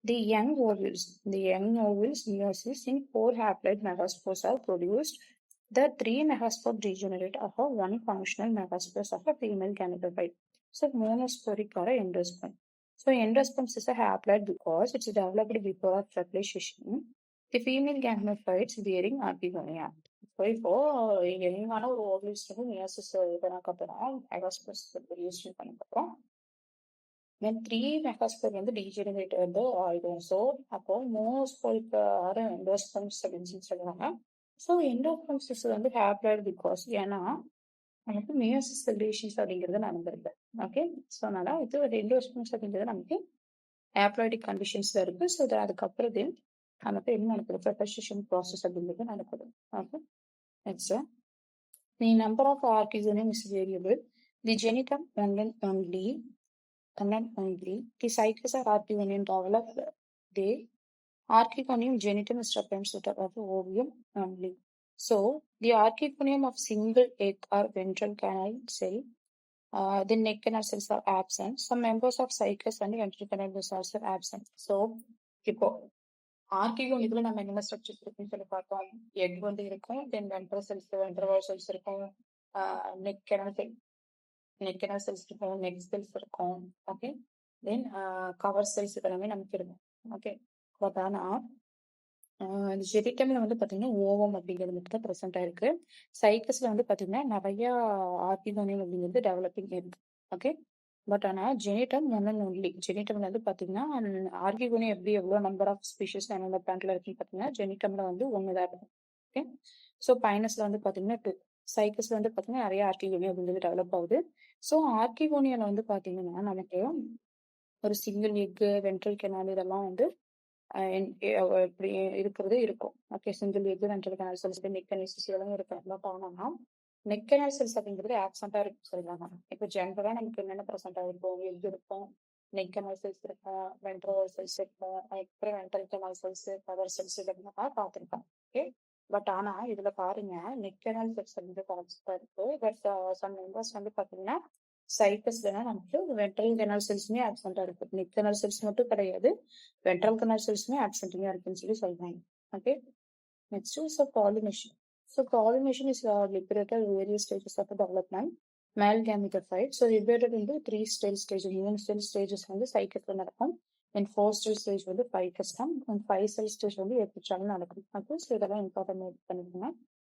the young ovules meiosis in 4 haploid megaspores are produced. The 3 megaspore degenerate of one functional megaspore of a female gametophyte. So monosporic or endosperm. So endosperm is a haploid because it's developed before fertilization. The female gametophytes bearing archegonia. So இப்போ யங்கான ஒரு ஓவில்ஸ் வந்து meiosis இதனாக்கு அப்புறம் megaspores produce பண்ணதுக்கப்புறம் when 3 megaspore வந்து degenerate வந்து ஆயிடும். So அப்போ monosporic R எண்டோஸ்பர்ம்ஸ் அப்படின்னு சொல்லுவாங்க. ஸோ எண்டோஸ்பர்ம்ஸ் வந்து ஹேப்லாய்டு பிகாஸ் ஏன்னா நமக்கு மியோசிஸ் செலிப்ரேஷன்ஸ் அப்படிங்கிறது நடந்திருக்கு. ஓகே. ஸோ அதனால இது ஒரு எண்டோஸ்பர்ம்ஸ் அப்படிங்கிறது நமக்கு ஹேப்லாய்டிக் கண்டிஷன்ஸ்ல இருக்கு. ஸோ அதுக்கப்புறம் இது நமக்கு என்ன நடக்குது, ஃபெர்டிலைசேஷன் ப்ராசஸ் அப்படிங்கிறது நடக்குது. Okay. Next the number of archegonium is variable. The genitum only the cycles are archegonium develop the archegonium genitum is represented as ovum only. So the archegonium of single egg or ventral canal cell, the neck canal cells are absent. Some members of cycles and ventral canal cells are absent. So இப்போ ஆர்கிகோனியத்துல நம்ம என்னென்ன structures இருக்குன்னு சொல்லி பார்த்தோம். Egg வந்து இருக்கும், தென் ventral cells, ventral cells இருக்கும், neck canal cells இருக்கும், நெக் செல்ஸ் இருக்கும். ஓகே. தென் கவர் செல்ஸ் எல்லாமே நமக்கு இருக்கும். ஓகே. பட் ஆனா இந்த ஜெரிட்டம்ல வந்து பாத்தீங்கன்னா ஓவம் அப்படிங்கிறது மட்டும் தான் ப்ரெசென்ட் ஆயிருக்கு. சைக்கஸ்ல வந்து பாத்தீங்கன்னா நிறைய ஆர்கிகோனியம் அப்படிங்கிறது டெவலப்பிங் இருக்கு. ஓகே. பட் ஆனா ஜெனிட்டம் ஒன் அண்ட் ஒன்லி. ஜெனிட்டம்ல வந்து பாத்தீங்கன்னா ஆர்கிகோனியம் எப்படி எவ்வளவு நம்பர் ஆஃப் ஸ்பீஷஸ் என்னென்ன பிளான்ட்ல இருக்குன்னு பாத்தீங்கன்னா ஜெனிட்டம்ல வந்து ஒண்ணுதான் இருக்கும். ஓகே. ஸோ பைனஸ்ல வந்து பாத்தீங்கன்னா 2, சைக்கஸ்ல வந்து பாத்தீங்கன்னா நிறைய ஆர்கிகோனியம் அப்படிங்கிறது டெவலப் ஆகுது. ஸோ ஆர்கிகோனியம்ல வந்து பாத்தீங்கன்னா நமக்கு ஒரு சிங்கிள் எக், வென்ட்ரல் கெனால் இதெல்லாம் வந்து இப்படி இருக்கிறது இருக்கும். Okay. Single egg, ventral canal cells, neck canal cells இதெல்லாம் இருக்கும். பட் ஆனா நெக் கனல் செல்ஸ் அப்படிங்கிறது ஆப்சென்டா இருக்கு சொல்லுவாங்க. இப்போ ஜென்ரலா நமக்கு என்னென்ன ப்ரெசென்ட் ஆயிருக்கும், எக் இருக்கும், நெக் கனல் செல்ஸ் இருக்கும், வென்ட்ரல் செல்ஸ் இருக்கும், அப்புறம் ventral canal cells, cover cells இதெல்லாம் பார்த்துருக்கோம். ஓகே. பட் ஆனா இதுல பாருங்க நெக் கனல் செல்ஸ் வந்து கான்செப்டா இருக்கு. பட் சம் மெம்பர்ஸ் வந்து பாத்தீங்கன்னா சைக்கஸ்ல நமக்கு வென்ட்ரல் கெனால் செல்ஸுமே ஆப்சென்டா இருக்கு. நெக் கனல் செல்ஸ் மட்டும் கிடையாது, வென்ட்ரல் கெனால் செல்ஸுமே ஆப்சென்டிங்கா இருக்குன்னு சொல்றாங்க. Okay. Next is pollination. So pollination is liberated at various stages of development. Male gametophyte. So liberated into 3 stages. 3 cell stages வந்து சைக்கஸ்ல நடக்கும். And 4 cell stage வந்து பைக்கஸ்டம். And 5 cell stage வந்து எபிட்ரால நடக்கும். Okay. So இதெல்லாம் important பண்ணிக்கோங்க.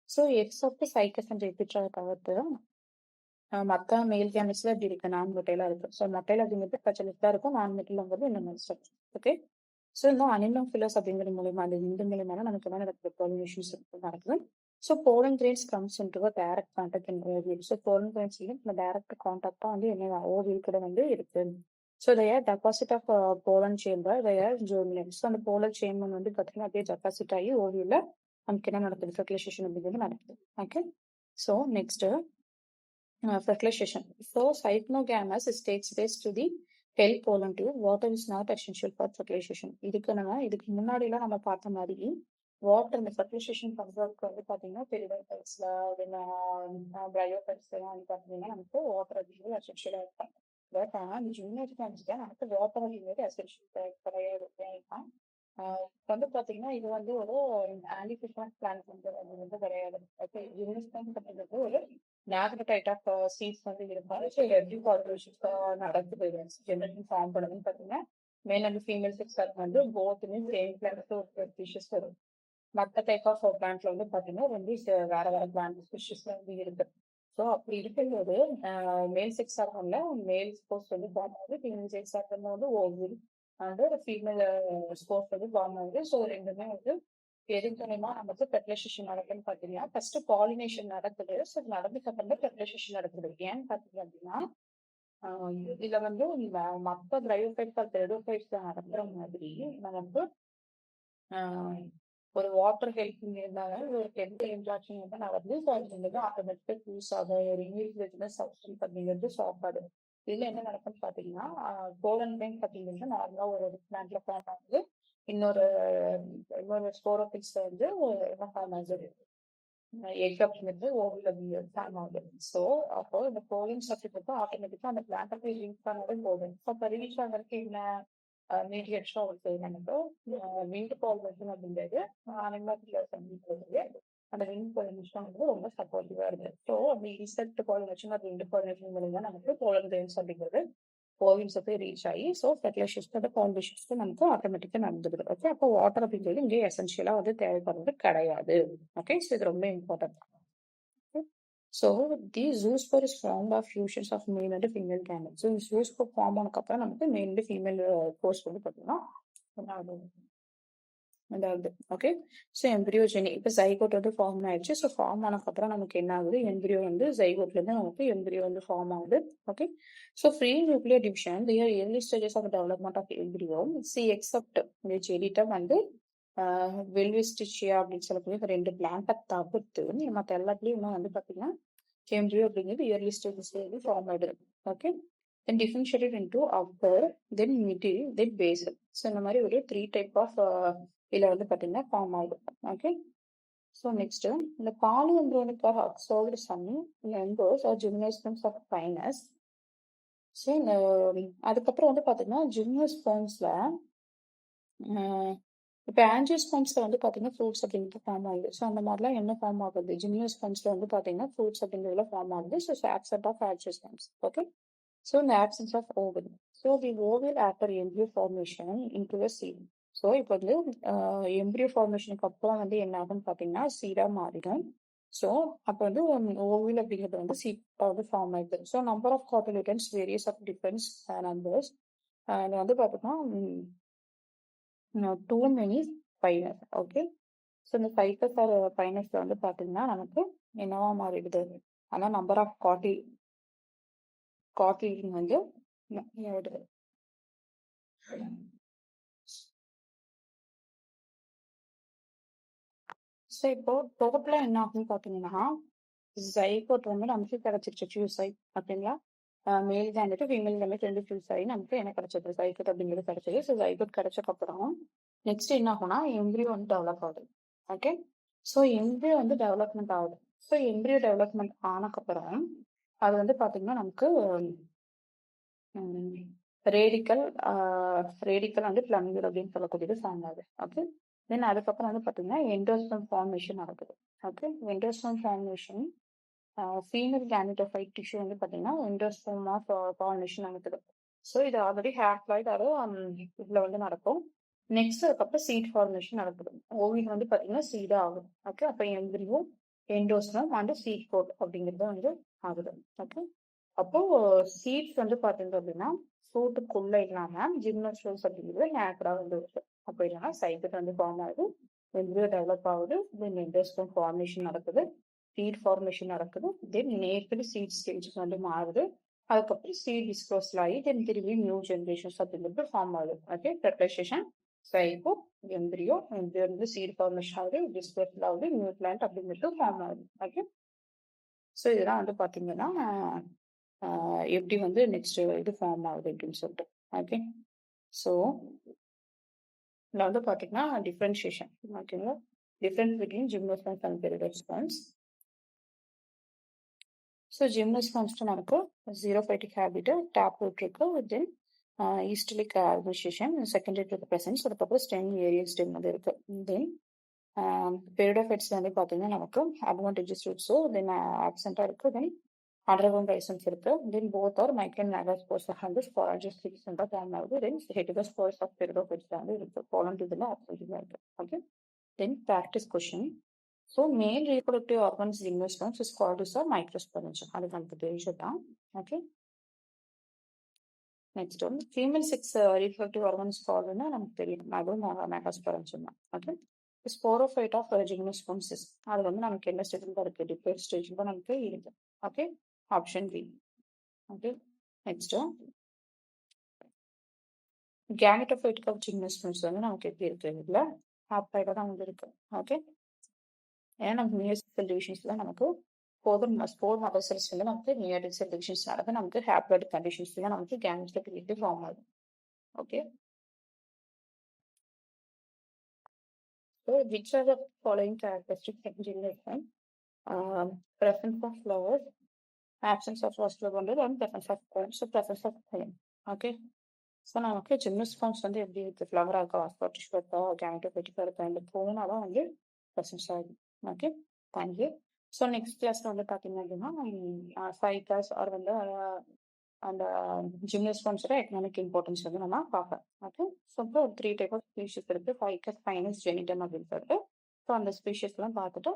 So accept cycas and எபிட்ராவை தவிர்த்து மற்ற மேல் கேமெட்ஸ்ல இப்படி இருக்கு, நான் மொட்டையில இருக்கு. ஸோ மொட்டையில அப்படிங்கிறது பச்சலிஸ்ட் தான் இருக்கும், நான் மெட்டிலுங்கிறது இந்த ஸ்ட்ரக்சர். ஓகே. ஸோ இந்த அனிலம் ஃபிலஸ் அப்படிங்கிற மூலயமா அந்த இந்த மூலயமா நமக்கு என்ன நடக்குது, பாலினேஷன்ஸ் நடக்குது. So pollen grains comes into direct contact in ovule. So pollen grains இந்த டைரக்ட் கான்டாக்டா வந்து என்ன ஓவியல் கூட வந்து இருக்கு. So they are deposit of pollen chamber they are germinate. So அந்த போலன் சேம்பர் வந்து பார்த்தீங்கன்னா அப்படியே டெபாசிட் ஆகி ஓவியல்ல நமக்கு என்ன நடக்குது, ஃபெர்டிலைசேஷன் அப்படிங்கிறது நடக்குது. Okay. So next fertilization. So cycnogamas takes place to the hell pollen tube. Water is not essential for fertilization. இதுக்கு முன்னாடி எல்லாம் நம்ம பார்த்த மாதிரி வாட்டர் இந்த ஃபெர்டிலைசேஷன் பண்றதுக்கு வந்து பாத்தீங்கன்னா பெரிடோஃபைட்ஸ்ல பிரையோஃபைட்ஸ் எல்லாம் வந்து பாத்தீங்கன்னா நமக்கு வாட்டர் அப்படிங்கிறது எசென்ஷியலா இருக்கும். பட் ஆனா இந்த ஜூனியர் கேம்ஸ்ல நமக்கு வாட்டர் அப்படிங்கிறது எசென்ஷியல் கிடையாது. ஏன்னா வந்து பாத்தீங்கன்னா இது வந்து ஒரு ஆன்டிஃபிஷன் பிளான்ட் வந்து அது வந்து கிடையாது. ஓகே. ஜூனியர் அப்படிங்கிறது ஒரு நேச்சுரல் டைப் ஆஃப் சீட்ஸ் வந்து இருக்கும். ஸோ எப்படி பாப்புலேஷன்ஸ் நடக்குது, ஜெனரேஷன் ஃபார்ம் பண்ணுதுன்னு பார்த்தீங்கன்னா மேல் அண்ட் ஃபீமேல் செக்ஸ் வந்து போத்துமே சேம் பிளான்ட் ஒரு ஸ்பீஷஸ் வரும். மற்ற டைப் ஆஃப் பிளான்ட்ல வந்து பார்த்தீங்கன்னா ரெண்டு வேற வேற பிளான்ட் ஸ்பீஷஸ் வந்து இருக்கு. ஸோ அப்படி இருக்கும்போது மேல் செக்ஸ் ஆர்கன்ல மேல் ஸ்போர்ட்ஸ் வந்து ஃபார்ம் ஆகுது, ஃபீமேல் செக்ஸ் ஆர்கன்ல வந்து ஓவில் அண்ட் ஃபீமேல் ஸ்போர்ட்ஸ் வந்து ஃபார்ம் ஆகுது. ஸோ ரெண்டுமே வந்து எது மூலமா நமக்கு ஃபெர்டிலைசேஷன் நடக்குதுன்னு பாத்தீங்கன்னா ஃபர்ஸ்ட் பாலினேஷன் நடக்குது. ஸோ நடந்துக்கு அப்புறம் தான் ஃபெர்டிலைசேஷன் நடக்குது. ஏன்னு பாத்தீங்க அப்படின்னா இதுல வந்து மத்த பிரையோஃபைட்ஸ் தெரிடோஃபைட்ஸ் நடக்கிற மாதிரி நம்ம வந்து ஒரு வாட்டர் ஹெல்ப்பிங் இருந்தாங்க ஒரு கெமிக்கல் இன்ட்ராக்ஷன் இருந்தால் நான் வந்து ஸோ அது வந்து ஆட்டோமேட்டிக்காக யூஸ் ஆகும் ஒரு இன்கிரீடியன்ட் சப்ஸ்டன்ஸ் அப்படிங்கிறது சாப்பாடு இதுல என்ன நடக்கும்னு பாத்தீங்கன்னா கோலன் டைம் பாத்தீங்கன்னா நார்மலா ஒரு பிளான்ட்ல ஃபார்ம் ஆகுது இன்னொரு இன்னொரு ஸ்போரோபிக்ஸ் வந்து என்ன ஃபார்ம் ஆகுது எக் அப்படிங்கிறது ஓவர்ல ஃபார்ம் ஆகுது ஸோ அப்போ இந்த கோலிங் சப்ஜெக்ட் ஆட்டோமேட்டிக்கா அந்த பிளான்ட்டை போய் லிங்க் பண்ணாலே போதும் இப்போ ரீச் ஆகிறதுக்கு என்ன மீடியேட்ஸும் அவருக்கு நமக்கு விண்ட் பாலினேஷன் அப்படிங்கிறது அனிமல்ல சந்திக்கிறது அந்த விண்ட் பாலினேஷன் வந்து ரொம்ப சப்போர்ட்டிவா இருக்கு ஸோ அந்த இன்செக்ட் பாலினேஷன் அது விண்ட் பாலினேஷன் மூலமா நமக்கு போலன் கிரெயின்ஸ் அப்படிங்கிறது ஓவியன்ஸை போய் ரீச் ஆகி ஸோ ஃபெர்டிலைசேஷன் பாலினேஷன்ஸ்க்கு நமக்கு ஆட்டோமேட்டிக்காக நடந்துடுது ஓகே அப்போ வாட்டர் அப்படிங்கிறது இங்கே எசென்ஷியலா வந்து தேவைப்படுறது கிடையாது ஓகே ஸோ இது ரொம்ப இம்பார்ட்டன்ட் ஸோ தி ஜூஸ்பர் is form of fusions of male and female gametes so ஜூஸ்பர் ஃபார்ம் ஆனதுக்கப்புறம் நமக்கு மேல் அண்ட் ஃபீமேல் கோர்ஸ் வந்து பார்த்தீங்கன்னா அதாவது ஓகே ஸோ எம்பிரியோஜெனி இப்போ ஜைகோட் வந்து ஃபார்ம் ஆயிடுச்சு ஸோ ஃபார்ம் ஆனதுக்கப்புறம் நமக்கு என்ன ஆகுது எம்பிரியோ வந்து ஜைகோட்லேருந்து நமக்கு எம்பிரியோ வந்து ஃபார்ம் ஆகுது okay so free nuclear division the early stages of development of embryo சி எக்ஸப்ட் ஜெடிட்டம் வந்து வெல்விஸ்டிச்சியா அப்படின்னு சொல்லக்கூடிய இந்த ரெண்டு பிளான்ட்டை தவிர்த்து மற்ற எல்லாத்துலேயும் வந்து பார்த்தீங்கன்னா எம்பிரியோ அப்படிங்கிறது இயர்லி ஸ்டேஜஸ் வந்து ஃபார்ம் ஆயிடுது okay then differentiated into upper then middle then basal so இந்த மாதிரி ஒரு 3 டைப் ஆஃப் இதுல வந்து பாத்தீங்கன்னா ஃபார்ம் ஆகும் ஓகே ஸோ நெக்ஸ்ட் இந்த பாலிஎம்ப்ரியோனிக் ஆர் அப்சார்ப்டு சம் எம்போஸ் ஆர் ஜிம்னோஸ்பெர்ம்ஸ் ஆஃப் பைனஸ் ஸோ அதுக்கப்புறம் வந்து பாத்தீங்கன்னா ஜிம்னோஸ்பெர்ம்ஸ்ல இப்போ ஆஞ்சியோஸ்பெர்ம்ஸ்ல வந்து பாத்தீங்கன்னா ஃப்ரூட்ஸ் அப்படிங்கிறது ஃபார்ம் ஆகுது ஸோ அந்த மாதிரிலாம் என்ன ஃபார்ம் ஆகுது ஜிம்னோஸ்பெர்ம்ஸ்ல வந்து பாத்தீங்கன்னா ஃப்ரூட்ஸ் அப்படிங்கிறதுல ஃபார்ம் ஆகுது so absent of angiosperms okay so இந்த absence of ovule so the ovule after embryo formation into a seed so இப்போ வந்து எம்பிரியோ ஃபார்மேஷனுக்கு அப்புறம் வந்து என்ன ஆகும்னு பார்த்தீங்கன்னா சீடா மாறிடும் ஸோ அப்போ வந்து ஓவில் அப்படிங்கிறது வந்து சீட்டா வந்து ஃபார்ம் ஆயிடுது so number of cotyledons various of difference numbers இது வந்து பார்த்தீங்கன்னா டூ மெனி ஃபைனஸ் ஓகே ஸோ இந்த ஃபைக்கஸ் ஆர் ஃபைனஸ்ல வந்து பார்த்தீங்கன்னா நமக்கு என்னவா மாறிடுது ஆனால் நம்பர் ஆஃப் கார்டிலேட்டிங் வந்து ஸோ இப்போ டோட்டலா என்ன ஆகும்னு பார்த்தீங்கன்னா ஜைகோட் வந்து நமக்கு கிடைச்சிருச்சு ஃபியூஸ் ஆகி ஓகேங்களா மேல் கேண்டிட்டு ஃபீமேல் கேண்டிட் ரெண்டு ஃபியூஸ் ஆகி நமக்கு என்ன கிடைச்சது ஜைகோட் அப்படிங்கிறது கிடைச்சது ஸோ ஜைகோட் கிடைச்சக்கப்புறம் நெக்ஸ்ட் என்ன ஆகும்னா எம்பிரியோ வந்து டெவலப் ஆகுது ஓகே ஸோ எம்பிரியோ வந்து டெவலப்மெண்ட் ஆகுது ஸோ எம்பிரியோ டெவலப்மெண்ட் ஆனக்கப்புறம் அது வந்து பார்த்தீங்கன்னா நமக்கு ரேடிக்கல் வந்து பிளம்பியூல் அப்படின்னு சொல்லக்கூடியது ஃபார்ம் ஆகுது ஓகே தென் அதுக்கப்புறம் வந்து பார்த்தீங்கன்னா எண்டோஸ்பெர்ம் ஃபார்மேஷன் நடக்குது okay endosperm formation female gametophyte tissue வந்து பார்த்தீங்கன்னா எண்டோஸ்பெர்ம் ஆஃப் ஃபார்மேஷன் நடக்குது ஸோ இது ஆல்ரெடி ஹேப்ளாய்ட் இதில் வந்து நடக்கும் நெக்ஸ்ட் அதுக்கப்புறம் சீட் ஃபார்மேஷன் நடக்குது ஓவின் வந்து பார்த்தீங்கன்னா சீடா ஆகுது ஓகே அப்போ embryo endosperm and seed coat அப்படிங்கிறது வந்து ஆகுது ஓகே அப்போ சீட்ஸ் வந்து பார்த்தீங்க அப்படின்னா ஃப்ரூட்டுக்குள்ள இல்லாம ஜிம்னோஸ்பெர்ம்ஸ் அப்படிங்கிறது நேக்கடா வந்து இருக்கு அப்போ இல்லைன்னா சைக்கிள் வந்து ஃபார்ம் ஆகுது எம்பிரியோ டெவலப் ஆகுது தென் எண்டோஸ்பெர்ம் ஃபார்மேஷன் நடக்குது சீட் ஃபார்மேஷன் நடக்குது தென் நேக்கடு சீட் ஸ்டேஜ்க்கு வந்து மாறுது அதுக்கப்புறம் சீட் டிஸ்க்ளோஸ்ல ஆகி தென் திரும்பி நியூ ஜென்ரேஷன்ஸ் அப்படிங்கிறது ஃபார்ம் ஆகுது ஓகே ஃபெர்டிலைசேஷன் சைக்கோ எம்பிரியோ வந்து சீட் ஃபார்மேஷன் ஆகுது டிஸ்க்ளோஸ்ல ஆகுது நியூ பிளான்ட் அப்படிங்கிறது ஃபார்ம் ஆகுது ஓகே ஸோ இதெல்லாம் வந்து பார்த்தீங்கன்னா எப்படி வந்து நெக்ஸ்ட் இது ஃபார்ம் ஆகுது அப்படின்னு சொல்லிட்டு ஓகே ஸோ இதில் வந்து பார்த்தீங்கன்னா டிஃப்ரென்ஷியேஷன் ஓகேங்களா difference between gymnosperms and பெரிடோஸ்பெர்ம்ஸ் so gymnosperms நமக்கு ஜீரோஃபைட்டிக் ஹேபிட் டேப் ரூட் இருக்கு தென் ஈஸ்டலிக் ஆர்கனைசேஷன் செகண்டரி டு பிரசன்ஸ் அதுக்கப்புறம் ஸ்டெம் ஏரியல் ஸ்டெம் வந்து இருக்கு தென் பெரிடோஃபைட்ஸ் வந்து பார்த்தீங்கன்னா நமக்கு அட்வான்டேஜஸ் ஸோ தென் ஆப்சென்ட்டாக இருக்கு தென் அண்டர்கிரவுண்ட் ரைசன்ஸ் இருக்கு தென் போத் ஆர் மைக்ரன் மேகாஸ்போர்ஸ் வந்து ஸ்பாரஜிஸ்டிக்ஸ் ஃபார்ம் ஆகுது தென் ஹெட்டிகோஸ்போர்ஸ் ஆஃப் பெரிடோஃபைட்ஸ் வந்து இருக்கு போலன் இதில் அப்சல்யூட்டாக இருக்கு okay then practice question so male reproductive organs gymnosperms is called as microsperms அது நமக்கு தெரிஞ்சதுதான் ஓகே நெக்ஸ்ட் வந்து ஃபீமேல் செக்ஸ் ரீப்ரொடக்டிவ் ஆர்கன்ஸ் கால்டுன்னா நமக்கு தெரியும் அதுவும் மெகாஸ்பெர்ம்ஸ் தான் ஓகே ஸ்போரோஃபைட் ஆஃப் ஜிம்னோஸ்பெர்ம்ஸ் அது வந்து நமக்கு என்ன ஸ்டேஜில் தான் இருக்கு டிஃபரண்ட் ஸ்டேஜில் தான் நமக்கு இருக்கு okay option B okay next gametophytic of gymnosperms வந்து நமக்கு எப்படி இருக்கு இதுல ஹாப்ளாய்டா தான் வந்து இருக்கு. ஓகே, ஏன்னா நமக்கு நியர் செல் டிவிஷன்ஸ்ல நமக்கு ஸ்போர் மதர் செல்ஸ் வந்து நமக்கு நியர் செல் டிவிஷன்ஸ் நடந்து நமக்கு ஹாப்ளாய்டு கண்டிஷன்ஸ்ல நமக்கு கேமெட்டோஃபைட்டிக் ஃபார்ம் ஆகுது. Okay, so which are the following characteristics of germination? Presence of flowers, absence of vascular bundle, and presence of cones, so presence of flame. Okay, so நமக்கு ஜிம்னோஸ்பர்ம்ஸ் வந்து எப்படி இருக்கு, ஃப்ளவராக இருக்கா, வாஸ்குலர் டிஷ்யூ இருக்கா, கேமெட்டோஃபைட்டிக்காக இருக்கா, இந்த போனா தான் வந்து ப்ரெசன்ஸ் ஆகுது. Okay, thank you. ஸோ நெக்ஸ்ட் கிளாஸ்ல வந்து பார்த்தீங்க அப்படின்னா ஃபைட்டர்ஸ் ஆர் வந்து அந்த ஜிம்னோஸ்பர்ம்ஸோட எக்கனாமிக் இம்பார்ட்டன்ஸ் வந்து நம்ம பார்ப்போம். ஓகே, ஸோ இப்போ 3 டைப் ஆஃப் ஸ்பீஷிஸ் இருக்கு, ஃபைக்கஸ், ஃபைனஸ், ஜெனிடம் அப்படின்னு சொல்லிட்டு. ஸோ அந்த ஸ்பீஷிஸ்லாம் பார்த்துட்டு